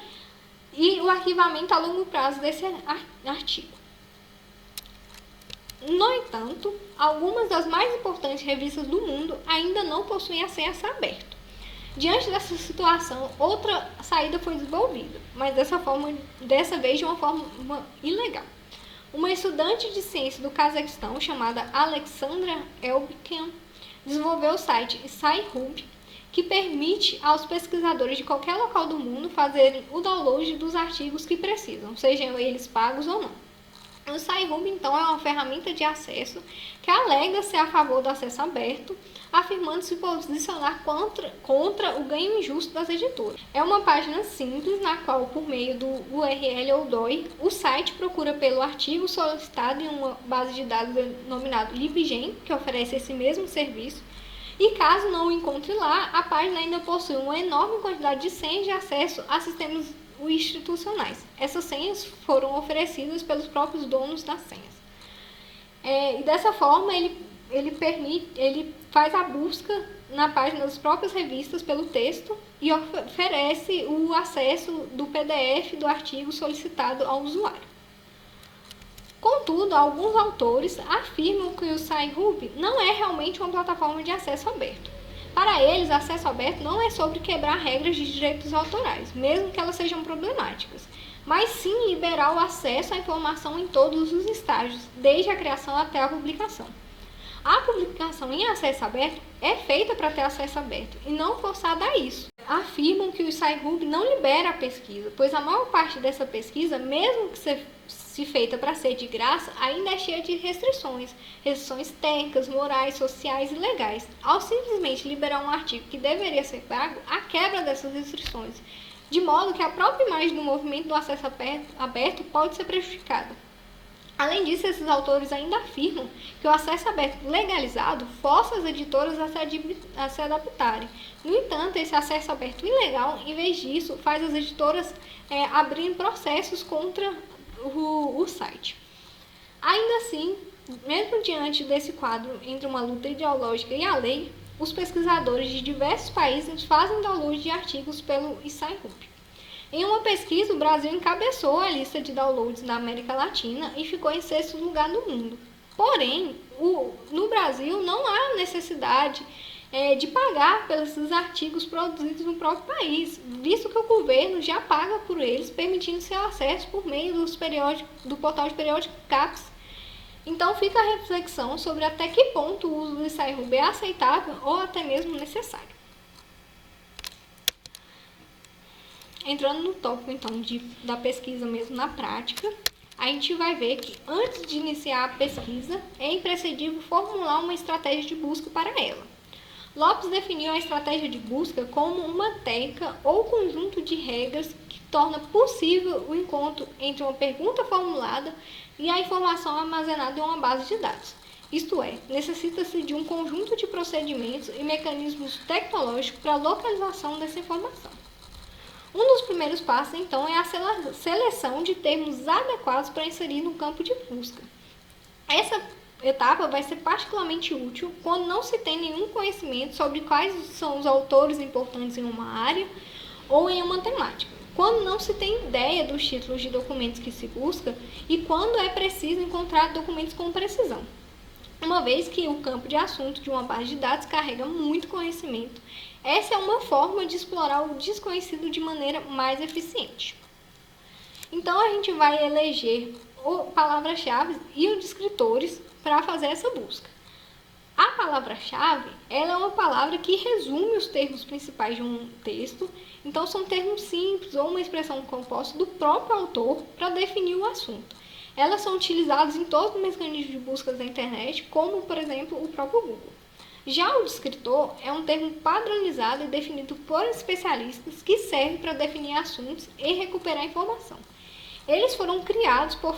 e o arquivamento a longo prazo desse artigo. No entanto, algumas das mais importantes revistas do mundo ainda não possuem acesso aberto. Diante dessa situação, outra saída foi desenvolvida, mas dessa vez de uma forma ilegal. Uma estudante de ciência do Cazaquistão, chamada Alexandra Elbikyan, desenvolveu o site Sci-Hub, que permite aos pesquisadores de qualquer local do mundo fazerem o download dos artigos que precisam, sejam eles pagos ou não. O Sci-Hub, então, é uma ferramenta de acesso que alega ser a favor do acesso aberto, afirmando se posicionar contra o ganho injusto das editoras. É uma página simples na qual, por meio do URL ou DOI, o site procura pelo artigo solicitado em uma base de dados denominada LibGen, que oferece esse mesmo serviço. E caso não o encontre lá, a página ainda possui uma enorme quantidade de senhas de acesso a sistemas institucionais. Essas senhas foram oferecidas pelos próprios donos das senhas. E dessa forma, ele faz a busca na página das próprias revistas pelo texto e oferece o acesso do PDF do artigo solicitado ao usuário. Contudo, alguns autores afirmam que o Sci-Hub não é realmente uma plataforma de acesso aberto. Para eles, acesso aberto não é sobre quebrar regras de direitos autorais, mesmo que elas sejam problemáticas, mas sim liberar o acesso à informação em todos os estágios, desde a criação até a publicação. A publicação em acesso aberto é feita para ter acesso aberto e não forçada a isso. Afirmam que o Sci-Hub não libera a pesquisa, pois a maior parte dessa pesquisa, mesmo que se feita para ser de graça, ainda é cheia de restrições técnicas, morais, sociais e legais. Ao simplesmente liberar um artigo que deveria ser pago, a quebra dessas restrições, de modo que a própria imagem do movimento do acesso aberto pode ser prejudicada. Além disso, esses autores ainda afirmam que o acesso aberto legalizado força as editoras a se adaptarem. No entanto, esse acesso aberto ilegal, em vez disso, faz as editoras abrirem processos contra o site. Ainda assim, mesmo diante desse quadro entre uma luta ideológica e a lei, os pesquisadores de diversos países fazem download de artigos pelo Sci-Hub. Em uma pesquisa, o Brasil encabeçou a lista de downloads na América Latina e ficou em 6º lugar no mundo. Porém, no Brasil não há necessidade de pagar pelos artigos produzidos no próprio país, visto que o governo já paga por eles, permitindo seu acesso por meio do portal de periódico CAPES. Então fica a reflexão sobre até que ponto o uso do Sci-Hub é aceitável ou até mesmo necessário. Entrando no tópico então da pesquisa mesmo na prática, a gente vai ver que antes de iniciar a pesquisa é imprescindível formular uma estratégia de busca para ela. Lopes definiu a estratégia de busca como uma técnica ou conjunto de regras que torna possível o encontro entre uma pergunta formulada e a informação armazenada em uma base de dados. Isto é, necessita-se de um conjunto de procedimentos e mecanismos tecnológicos para a localização dessa informação. Um dos primeiros passos, então, é a seleção de termos adequados para inserir no campo de busca. Essa etapa vai ser particularmente útil quando não se tem nenhum conhecimento sobre quais são os autores importantes em uma área ou em uma temática. quando não se tem ideia dos títulos de documentos que se busca e quando é preciso encontrar documentos com precisão, uma vez que o campo de assunto de uma base de dados carrega muito conhecimento. Essa é uma forma de explorar o desconhecido de maneira mais eficiente. Então, a gente vai eleger palavras-chave e os descritores para fazer essa busca. A palavra-chave, ela é uma palavra que resume os termos principais de um texto. Então, são termos simples ou uma expressão composta do próprio autor para definir o assunto. Elas são utilizadas em todos os mecanismos de busca da internet, como, por exemplo, o próprio Google. Já o descritor é um termo padronizado e definido por especialistas que serve para definir assuntos e recuperar informação. Eles foram criados por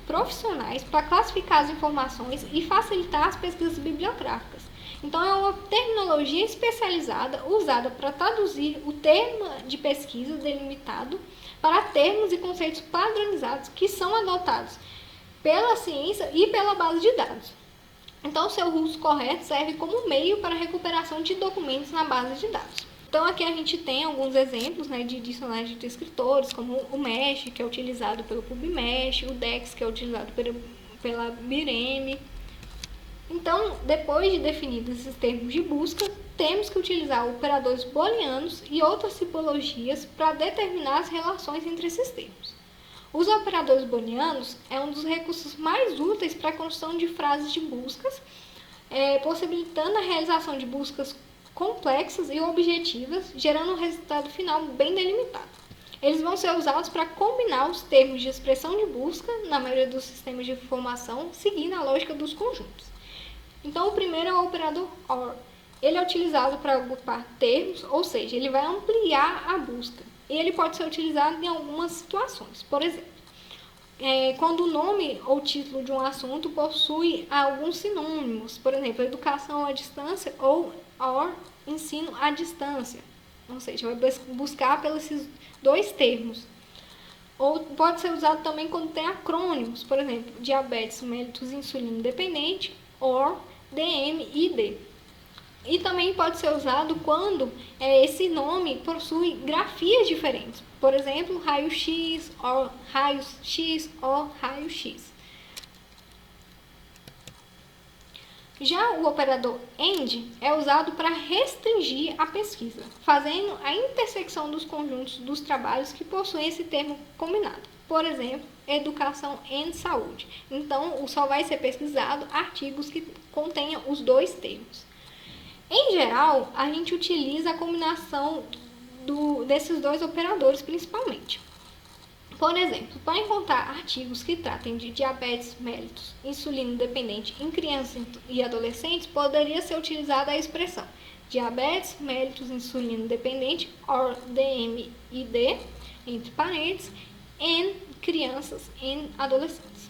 profissionais para classificar as informações e facilitar as pesquisas bibliográficas. Então, é uma terminologia especializada usada para traduzir o tema de pesquisa delimitado para termos e conceitos padronizados que são adotados pela ciência e pela base de dados. Então, seu uso correto serve como meio para a recuperação de documentos na base de dados. Então, aqui a gente tem alguns exemplos, de dicionários de descritores, como o MESH, que é utilizado pelo PubMesh, o DEX, que é utilizado pela BIREME. Então, depois de definidos esses termos de busca, temos que utilizar operadores booleanos e outras tipologias para determinar as relações entre esses termos. Os operadores booleanos é um dos recursos mais úteis para a construção de frases de buscas, possibilitando a realização de buscas complexas e objetivas, gerando um resultado final bem delimitado. Eles vão ser usados para combinar os termos de expressão de busca na maioria dos sistemas de informação, seguindo a lógica dos conjuntos. Então, o primeiro é o operador OR. Ele é utilizado para agrupar termos, ou seja, ele vai ampliar a busca. E ele pode ser utilizado em algumas situações. Por exemplo, quando o nome ou título de um assunto possui alguns sinônimos, por exemplo, educação à distância ou ensino à distância. Ou seja, vai buscar pelos esses dois termos. Ou pode ser usado também quando tem acrônimos, por exemplo, diabetes mellitus insulina dependente, OR, DMID. E também pode ser usado quando esse nome possui grafias diferentes. Por exemplo, raio-x, ou raios-x, ou raio-x. Já o operador AND é usado para restringir a pesquisa, fazendo a intersecção dos conjuntos dos trabalhos que possuem esse termo combinado. Por exemplo, educação e saúde. Então, só vai ser pesquisado artigos que contenham os dois termos. Em geral, a gente utiliza a combinação desses dois operadores principalmente. Por exemplo, para encontrar artigos que tratem de diabetes mellitus insulino dependente em crianças e adolescentes, poderia ser utilizada a expressão diabetes mellitus insulino dependente, or DMID, entre parênteses, em crianças e adolescentes.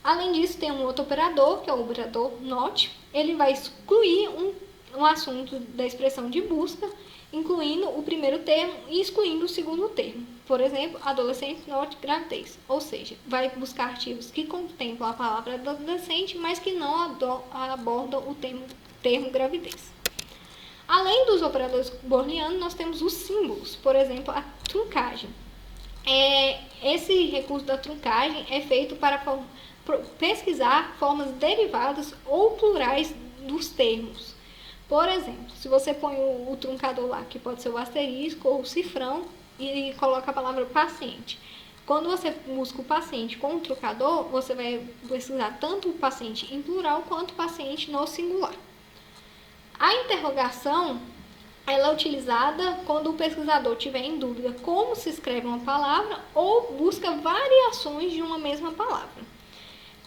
Além disso, tem um outro operador, que é o operador NOT. Ele vai excluir um assunto da expressão de busca, incluindo o primeiro termo e excluindo o segundo termo. Por exemplo, adolescente not gravidez, ou seja, vai buscar artigos que contemplam a palavra adolescente, mas que não abordam o termo gravidez. Além dos operadores booleanos, nós temos os símbolos, por exemplo, a truncagem. Esse recurso da truncagem é feito para pesquisar formas derivadas ou plurais dos termos. Por exemplo, se você põe o truncador lá, que pode ser o asterisco ou o cifrão, e coloca a palavra paciente. Quando você busca o paciente com o truncador, você vai pesquisar tanto o paciente em plural quanto o paciente no singular. A interrogação ela é utilizada quando o pesquisador tiver em dúvida como se escreve uma palavra ou busca variações de uma mesma palavra.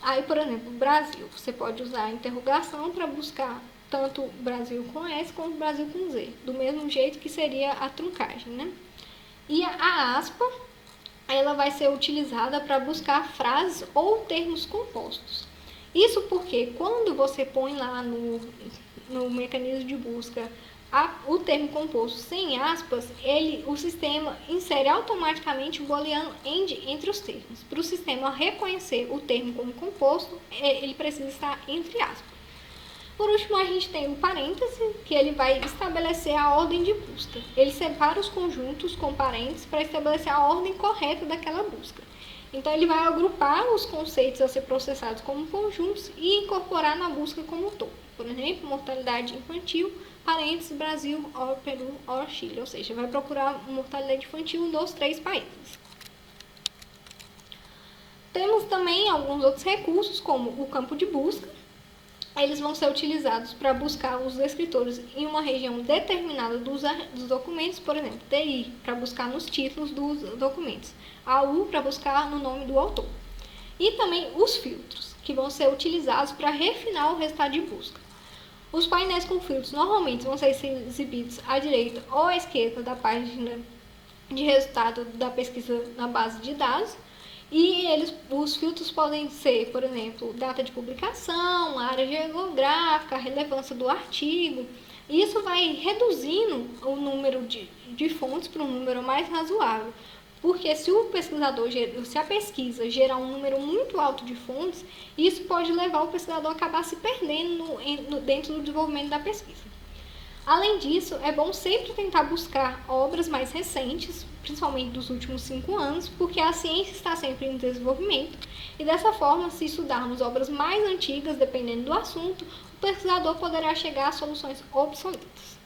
Aí, por exemplo, Brasil. Você pode usar a interrogação para buscar tanto Brasil com S quanto Brasil com Z, do mesmo jeito que seria a truncagem, né? E a aspa, ela vai ser utilizada para buscar frases ou termos compostos. Isso porque quando você põe lá no mecanismo de busca o termo composto sem aspas, o sistema insere automaticamente o booleano AND entre os termos. Para o sistema reconhecer o termo como composto, ele precisa estar entre aspas. Por último, a gente tem o parêntese, que ele vai estabelecer a ordem de busca. Ele separa os conjuntos com parênteses para estabelecer a ordem correta daquela busca. Então, ele vai agrupar os conceitos a ser processados como conjuntos e incorporar na busca como um todo. Por exemplo, mortalidade infantil, parênteses, Brasil, or Peru, or Chile. Ou seja, vai procurar mortalidade infantil nos 3 países. Temos também alguns outros recursos, como o campo de busca. Eles vão ser utilizados para buscar os descritores em uma região determinada dos documentos, por exemplo, TI, para buscar nos títulos dos documentos, AU, para buscar no nome do autor. E também os filtros, que vão ser utilizados para refinar o resultado de busca. Os painéis com filtros normalmente vão ser exibidos à direita ou à esquerda da página de resultado da pesquisa na base de dados. E os filtros podem ser, por exemplo, data de publicação, área geográfica, a relevância do artigo. Isso vai reduzindo o número de fontes para um número mais razoável. Porque se a pesquisa gerar um número muito alto de fontes, isso pode levar o pesquisador a acabar se perdendo dentro do desenvolvimento da pesquisa. Além disso, é bom sempre tentar buscar obras mais recentes, principalmente dos últimos 5 anos, porque a ciência está sempre em desenvolvimento e dessa forma, se estudarmos obras mais antigas, dependendo do assunto, o pesquisador poderá chegar a soluções obsoletas.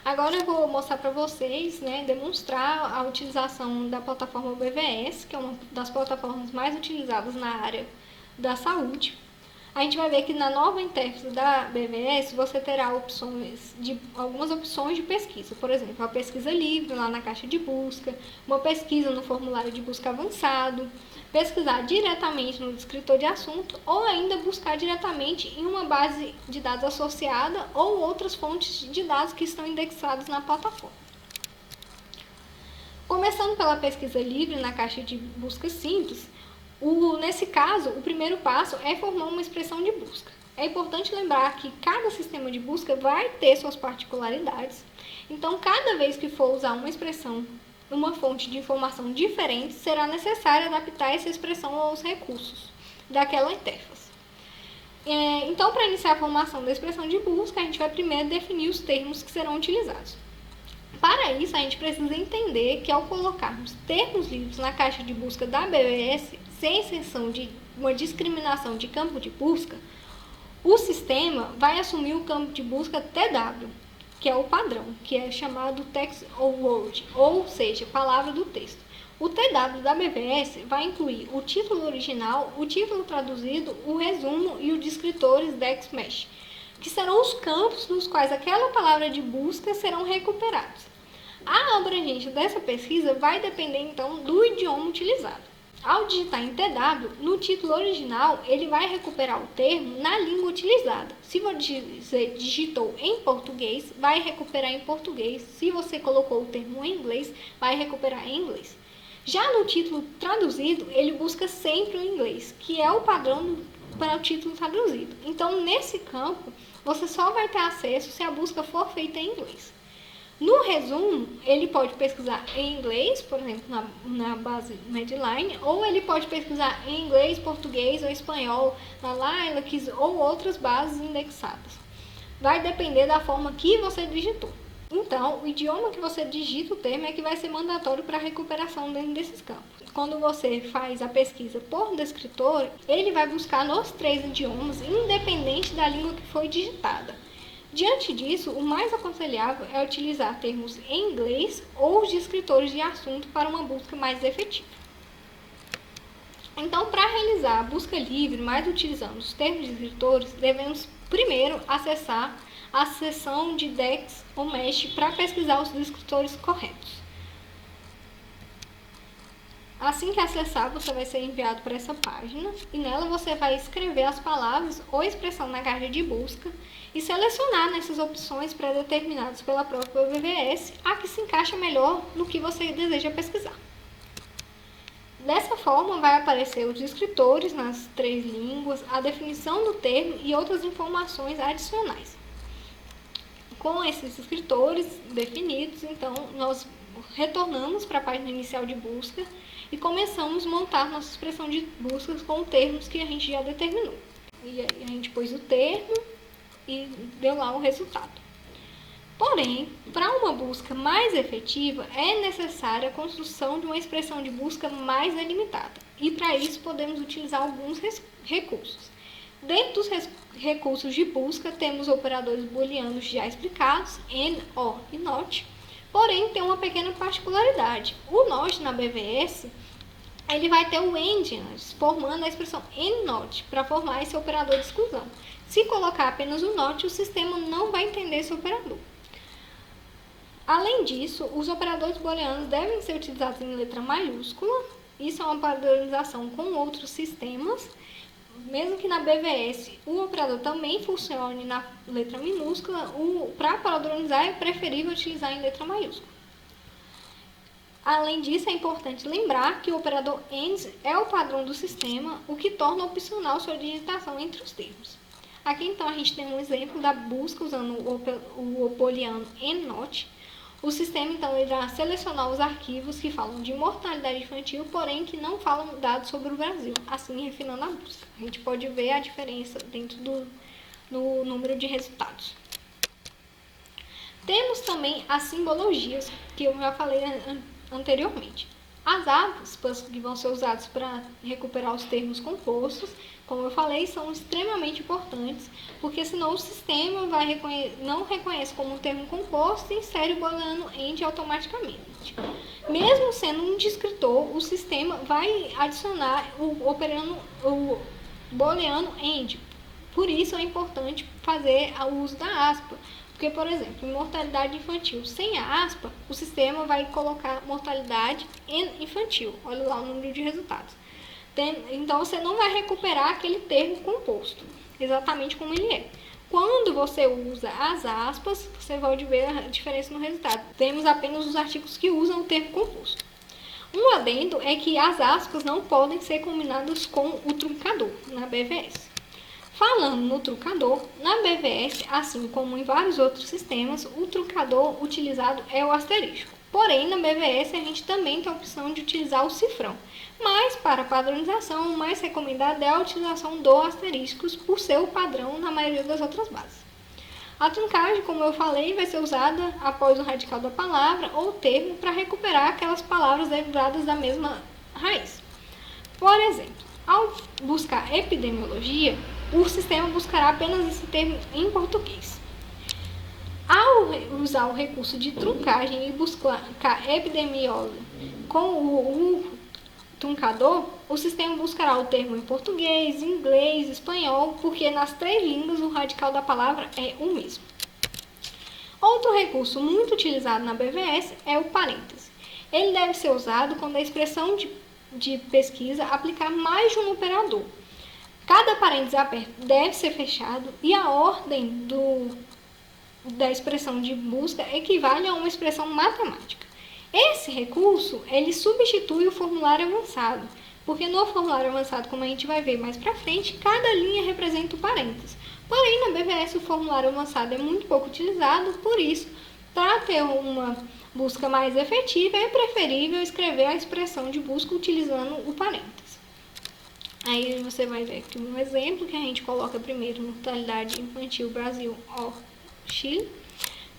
Agora eu vou mostrar para vocês, demonstrar a utilização da plataforma BVS, que é uma das plataformas mais utilizadas na área da saúde. A gente vai ver que na nova interface da BVS você terá algumas opções de pesquisa. Por exemplo, a pesquisa livre lá na caixa de busca, uma pesquisa no formulário de busca avançado, pesquisar diretamente no descritor de assunto ou ainda buscar diretamente em uma base de dados associada ou outras fontes de dados que estão indexadas na plataforma. Começando pela pesquisa livre na caixa de busca simples, nesse caso, o primeiro passo é formar uma expressão de busca. É importante lembrar que cada sistema de busca vai ter suas particularidades, então cada vez que for usar uma expressão, uma fonte de informação diferente, será necessário adaptar essa expressão aos recursos daquela interface. Então, para iniciar a formação da expressão de busca, a gente vai primeiro definir os termos que serão utilizados. Para isso, a gente precisa entender que ao colocarmos termos livres na caixa de busca da BVS, sem exceção de uma discriminação de campo de busca, o sistema vai assumir o campo de busca TW, que é o padrão, que é chamado Text or Word, ou seja, palavra do texto. O TW da BVS vai incluir o título original, o título traduzido, o resumo e os descritores DexMesh, que serão os campos nos quais aquela palavra de busca serão recuperados. A abrangência dessa pesquisa vai depender, então, do idioma utilizado. Ao digitar em TW, no título original, ele vai recuperar o termo na língua utilizada. Se você digitou em português, vai recuperar em português. Se você colocou o termo em inglês, vai recuperar em inglês. Já no título traduzido, ele busca sempre o inglês, que é o padrão para o título traduzido. Então, nesse campo, você só vai ter acesso se a busca for feita em inglês. No resumo, ele pode pesquisar em inglês, por exemplo, na base Medline, ou ele pode pesquisar em inglês, português ou espanhol, na Lilacs ou outras bases indexadas. Vai depender da forma que você digitou. Então, o idioma que você digita o termo é que vai ser mandatório para a recuperação dentro desses campos. Quando você faz a pesquisa por descritor, ele vai buscar nos 3 idiomas, independente da língua que foi digitada. Diante disso, o mais aconselhável é utilizar termos em inglês ou os descritores de assunto para uma busca mais efetiva. Então, para realizar a busca livre, mais utilizando os termos de descritores, devemos primeiro acessar a seção de Dex ou Mesh para pesquisar os descritores corretos. Assim que acessar, você vai ser enviado para essa página e nela você vai escrever as palavras ou expressão na caixa de busca e selecionar nessas opções pré-determinadas pela própria BVS a que se encaixa melhor no que você deseja pesquisar. Dessa forma, vai aparecer os descritores nas 3 línguas, a definição do termo e outras informações adicionais. Com esses descritores definidos, então, nós retornamos para a página inicial de busca e começamos a montar nossa expressão de buscas com termos que a gente já determinou. E aí a gente pôs o termo e deu lá o resultado. Porém, para uma busca mais efetiva, é necessária a construção de uma expressão de busca mais delimitada. E para isso podemos utilizar alguns recursos. Dentro dos recursos de busca, temos operadores booleanos já explicados, AND, OR e NOT. Porém, tem uma pequena particularidade. O NOT na BVS, ele vai ter o AND antes, formando a expressão AND NOT, para formar esse operador de exclusão. Se colocar apenas o NOT, o sistema não vai entender esse operador. Além disso, os operadores booleanos devem ser utilizados em letra maiúscula. Isso é uma padronização com outros sistemas. Mesmo que na BVS o operador também funcione na letra minúscula, para padronizar é preferível utilizar em letra maiúscula. Além disso, é importante lembrar que o operador AND é o padrão do sistema, o que torna opcional sua digitação entre os termos. Aqui então a gente tem um exemplo da busca usando o booleano AND-NOT. O sistema então irá selecionar os arquivos que falam de mortalidade infantil, porém que não falam dados sobre o Brasil, assim refinando a busca. A gente pode ver a diferença dentro do número de resultados. Temos também as simbologias, que eu já falei anteriormente. As aspas que vão ser usadas para recuperar os termos compostos, como eu falei, são extremamente importantes, porque senão o sistema não reconhece como um termo composto e insere o booleano AND automaticamente. Mesmo sendo um descritor, o sistema vai adicionar o booleano AND. Por isso é importante fazer o uso da aspa. Porque, por exemplo, em mortalidade infantil sem a aspa, o sistema vai colocar mortalidade infantil. Olha lá o número de resultados. Então, você não vai recuperar aquele termo composto, exatamente como ele é. Quando você usa as aspas, você vai ver a diferença no resultado. Temos apenas os artigos que usam o termo composto. Um adendo é que as aspas não podem ser combinadas com o truncador na BVS. Falando no truncador, na BVS, assim como em vários outros sistemas, o truncador utilizado é o asterisco. Porém, na BVS a gente também tem a opção de utilizar o cifrão. Mas, para padronização, o mais recomendado é a utilização do asterisco, por ser o padrão na maioria das outras bases. A truncagem, como eu falei, vai ser usada após o radical da palavra ou termo para recuperar aquelas palavras derivadas da mesma raiz. Por exemplo, ao buscar epidemiologia, o sistema buscará apenas esse termo em português. Ao usar o recurso de truncagem e buscar epidemiologia com o truncador, o sistema buscará o termo em português, inglês, espanhol, porque nas três línguas o radical da palavra é o mesmo. Outro recurso muito utilizado na BVS é o parêntese. Ele deve ser usado quando a expressão de pesquisa aplicar mais de um operador. Cada parêntese aberto deve ser fechado e a ordem da expressão de busca equivale a uma expressão matemática. Esse recurso, ele substitui o formulário avançado, porque no formulário avançado, como a gente vai ver mais para frente, cada linha representa o parêntese. Porém, na BVS o formulário avançado é muito pouco utilizado, por isso, para ter uma busca mais efetiva, é preferível escrever a expressão de busca utilizando o parêntese. Aí você vai ver aqui um exemplo que a gente coloca primeiro mortalidade infantil Brasil ou Chile.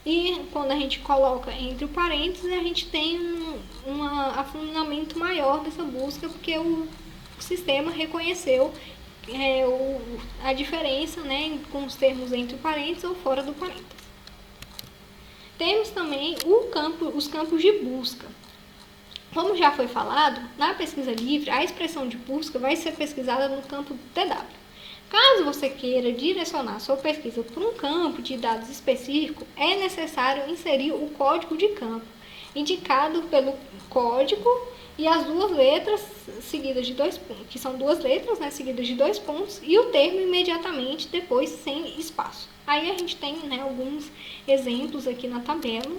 E quando a gente coloca entre o parênteses, a gente tem um afundamento maior dessa busca, porque o sistema reconheceu a diferença, né, com os termos entre o parênteses ou fora do parênteses. Temos também os campos de busca. Como já foi falado, na pesquisa livre, a expressão de busca vai ser pesquisada no campo TW. Caso você queira direcionar sua pesquisa para um campo de dados específico, é necessário inserir o código de campo, indicado pelo código e as duas letras seguidas de dois pontos, que são duas letras, né, seguidas de dois pontos, e o termo imediatamente depois sem espaço. Aí a gente tem, né, alguns exemplos aqui na tabela.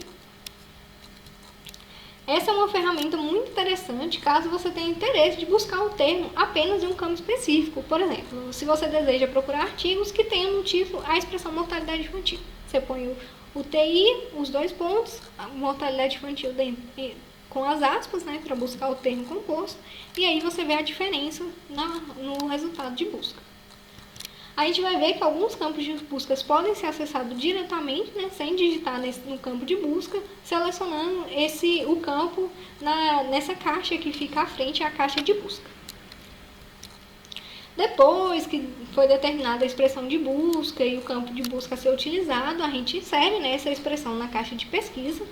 Essa é uma ferramenta muito interessante caso você tenha interesse de buscar o termo apenas em um campo específico. Por exemplo, se você deseja procurar artigos que tenham no título a expressão mortalidade infantil. Você põe o TI, os dois pontos, a mortalidade infantil com as aspas, né, para buscar o termo composto, e aí você vê a diferença no resultado de busca. a gente vai ver que alguns campos de buscas podem ser acessados diretamente, né, sem digitar no campo de busca, selecionando o campo nessa caixa que fica à frente, a caixa de busca. Depois que foi determinada a expressão de busca e o campo de busca a ser utilizado, a gente insere, né, essa expressão na caixa de pesquisa.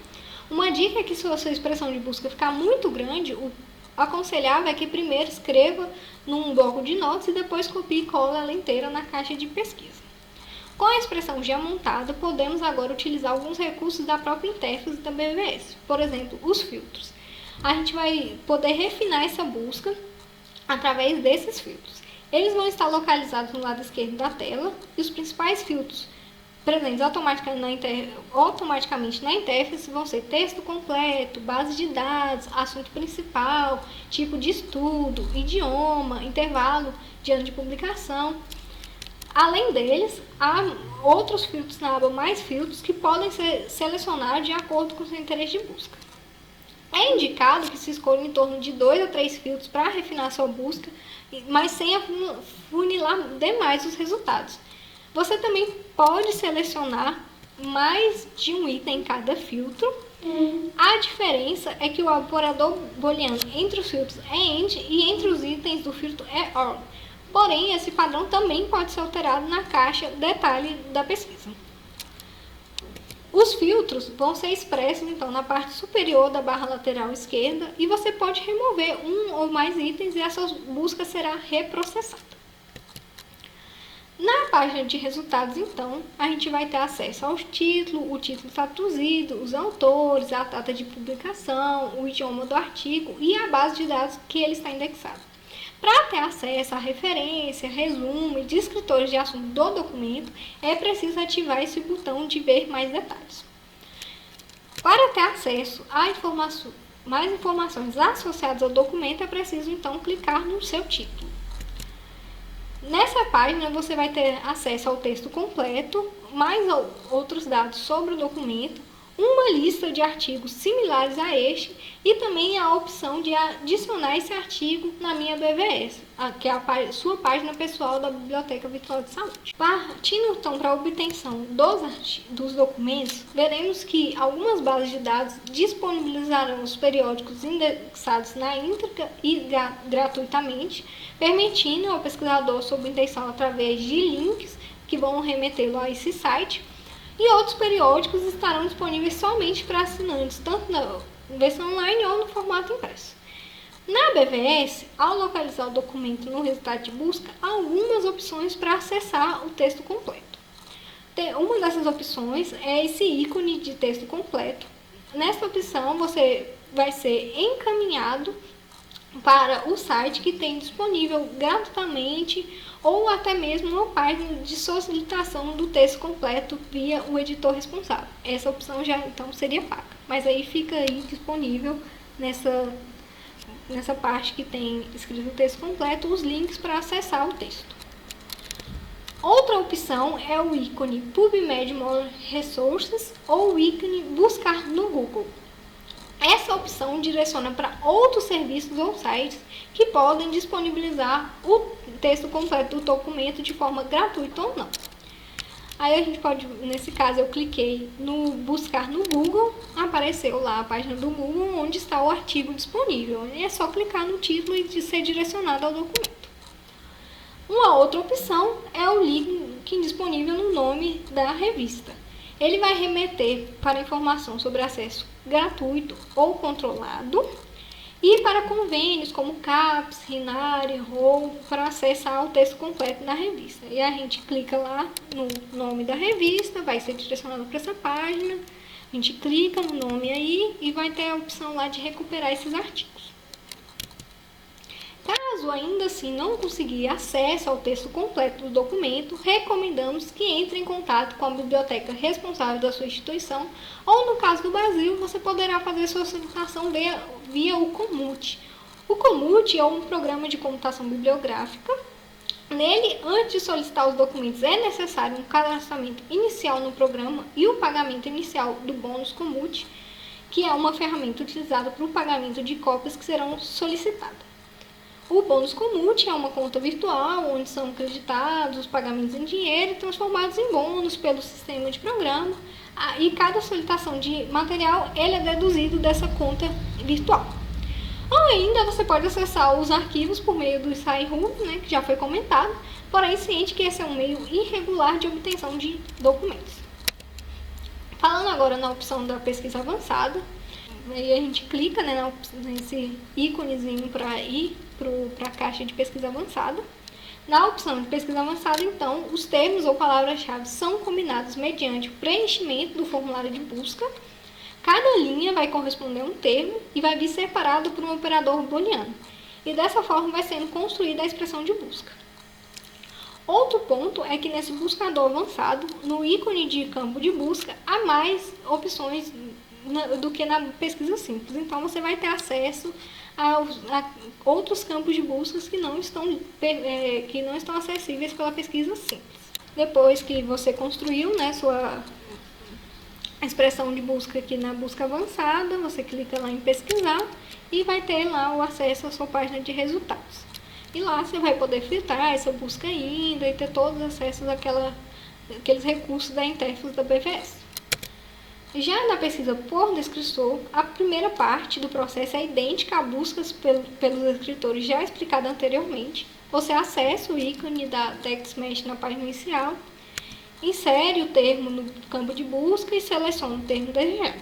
Uma dica é que se a sua expressão de busca ficar muito grande, o aconselhável é que primeiro escreva num bloco de notas e depois copie e cola ela inteira na caixa de pesquisa. Com a expressão já montada, podemos agora utilizar alguns recursos da própria interface da BVS, por exemplo, os filtros. A gente vai poder refinar essa busca através desses filtros. Eles vão estar localizados no lado esquerdo da tela e os principais filtros presentes automaticamente na interface vão ser texto completo, base de dados, assunto principal, tipo de estudo, idioma, intervalo de ano de publicação. Além deles, há outros filtros na aba Mais Filtros que podem ser selecionados de acordo com o seu interesse de busca. É indicado que se escolha em torno de 2 a 3 filtros para refinar sua busca, mas sem afunilar demais os resultados. Você também pode selecionar mais de um item em cada filtro. A diferença é que o operador booleano entre os filtros é AND e entre os itens do filtro é OR. Porém, esse padrão também pode ser alterado na caixa detalhe da pesquisa. Os filtros vão ser expressos então na parte superior da barra lateral esquerda e você pode remover um ou mais itens e essa busca será reprocessada. Na página de resultados, então, a gente vai ter acesso ao título, o título traduzido, os autores, a data de publicação, o idioma do artigo e a base de dados que ele está indexado. Para ter acesso à referência, resumo e descritores de assunto do documento, é preciso ativar esse botão de ver mais detalhes. Para ter acesso a mais informações associadas ao documento, é preciso então clicar no seu título. Nessa página você vai ter acesso ao texto completo, mais outros dados sobre o documento, uma lista de artigos similares a este e também a opção de adicionar esse artigo na minha BVS, que é a sua página pessoal da Biblioteca Virtual de Saúde. Partindo então para a obtenção dos documentos, veremos que algumas bases de dados disponibilizarão os periódicos indexados na íntegra e gratuitamente, permitindo ao pesquisador sob intenção através de links que vão remetê-lo a esse site. E outros periódicos estarão disponíveis somente para assinantes, tanto na versão online ou no formato impresso. Na BVS, ao localizar o documento no resultado de busca, há algumas opções para acessar o texto completo. Uma dessas opções é esse ícone de texto completo. Nessa opção, você vai ser encaminhado para o site que tem disponível gratuitamente ou até mesmo uma página de solicitação do texto completo via o editor responsável. Essa opção já então seria paga, mas aí fica aí disponível nessa parte que tem escrito o texto completo, os links para acessar o texto. Outra opção é o ícone PubMed More Resources ou o ícone Buscar no Google. Essa opção direciona para outros serviços ou sites que podem disponibilizar o texto completo do documento de forma gratuita ou não. Aí a gente pode, nesse caso eu cliquei no buscar no Google, apareceu lá a página do Google onde está o artigo disponível. E é só clicar no título e ser direcionado ao documento. Uma outra opção é o link disponível no nome da revista. Ele vai remeter para informação sobre acesso gratuito ou controlado e para convênios como CAPES, RINARE, ROU, para acessar o texto completo da revista. E a gente clica lá no nome da revista, vai ser direcionado para essa página, a gente clica no nome aí e vai ter a opção lá de recuperar esses artigos. Caso ainda assim não conseguir acesso ao texto completo do documento, recomendamos que entre em contato com a biblioteca responsável da sua instituição ou, no caso do Brasil, você poderá fazer sua solicitação via o Comute. O Comute é um programa de computação bibliográfica. Nele, antes de solicitar os documentos, é necessário um cadastramento inicial no programa e o pagamento inicial do bônus Comute, que é uma ferramenta utilizada para o pagamento de cópias que serão solicitadas. O bônus comute é uma conta virtual onde são creditados os pagamentos em dinheiro e transformados em bônus pelo sistema de programa. E cada solicitação de material ele é deduzido dessa conta virtual. Ou ainda você pode acessar os arquivos por meio do SciRoom, né, que já foi comentado, porém ciente que esse é um meio irregular de obtenção de documentos. Falando agora na opção da pesquisa avançada, aí a gente clica, né, nesse íconezinho para ir para a caixa de pesquisa avançada. Na opção de pesquisa avançada, então, os termos ou palavras-chave são combinados mediante o preenchimento do formulário de busca. Cada linha vai corresponder a um termo e vai vir separado por um operador booleano. E dessa forma vai sendo construída a expressão de busca. Outro ponto é que nesse buscador avançado, no ícone de campo de busca, há mais opções do que na pesquisa simples. Então, você vai ter acesso a outros campos de busca que não estão acessíveis pela pesquisa simples. Depois que você construiu, né, sua expressão de busca aqui na busca avançada, você clica lá em pesquisar e vai ter lá o acesso à sua página de resultados. E lá você vai poder filtrar essa busca ainda e ter todos os acessos àqueles recursos da interface da BVS. Já na pesquisa por descritor, a primeira parte do processo é idêntica a buscas pelos descritores já explicada anteriormente. Você acessa o ícone da TextMesh na página inicial, insere o termo no campo de busca e seleciona o termo desejado.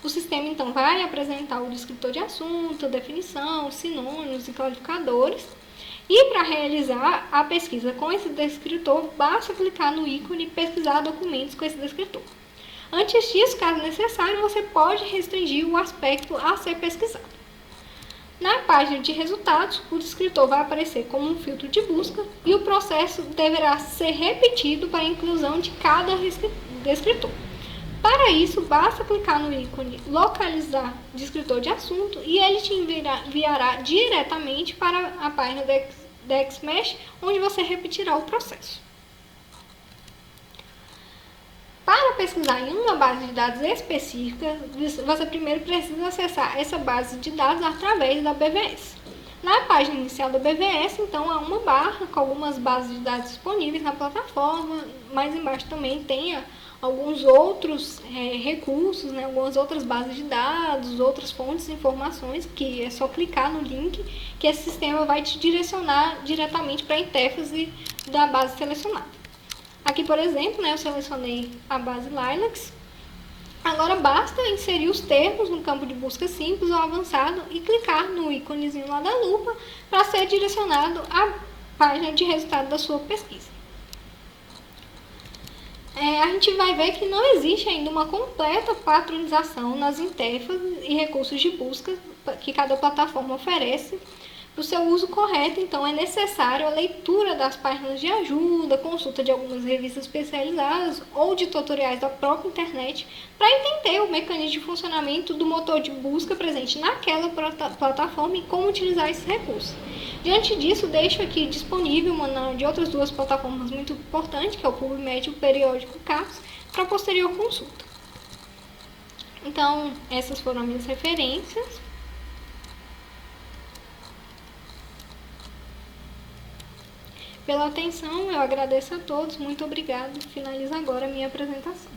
O sistema então vai apresentar o descritor de assunto, definição, sinônimos e classificadores. E para realizar a pesquisa com esse descritor, basta clicar no ícone pesquisar documentos com esse descritor. Antes disso, caso necessário, você pode restringir o aspecto a ser pesquisado. Na página de resultados, o descritor vai aparecer como um filtro de busca e o processo deverá ser repetido para a inclusão de cada descritor. Para isso, basta clicar no ícone localizar descritor de assunto e ele te enviará diretamente para a página da TextMesh, onde você repetirá o processo. Para pesquisar em uma base de dados específica, você primeiro precisa acessar essa base de dados através da BVS. Na página inicial da BVS, então, há uma barra com algumas bases de dados disponíveis na plataforma. Mais embaixo também tem alguns outros recursos, né, algumas outras bases de dados, outras fontes de informações, que é só clicar no link que esse sistema vai te direcionar diretamente para a interface da base selecionada. Aqui, por exemplo, né, eu selecionei a base Lilacs. Agora basta inserir os termos no campo de busca simples ou avançado e clicar no íconezinho lá da lupa para ser direcionado à página de resultado da sua pesquisa. A gente vai ver que não existe ainda uma completa padronização nas interfaces e recursos de busca que cada plataforma oferece. Para o seu uso correto, então, é necessário a leitura das páginas de ajuda, consulta de algumas revistas especializadas ou de tutoriais da própria internet para entender o mecanismo de funcionamento do motor de busca presente naquela plataforma e como utilizar esses recursos. Diante disso, deixo aqui disponível uma de outras duas plataformas muito importantes, que é o PubMed e o periódico CAPES, para posterior consulta. Então, essas foram as minhas referências. Pela atenção, eu agradeço a todos, muito obrigado. Finalizo agora a minha apresentação.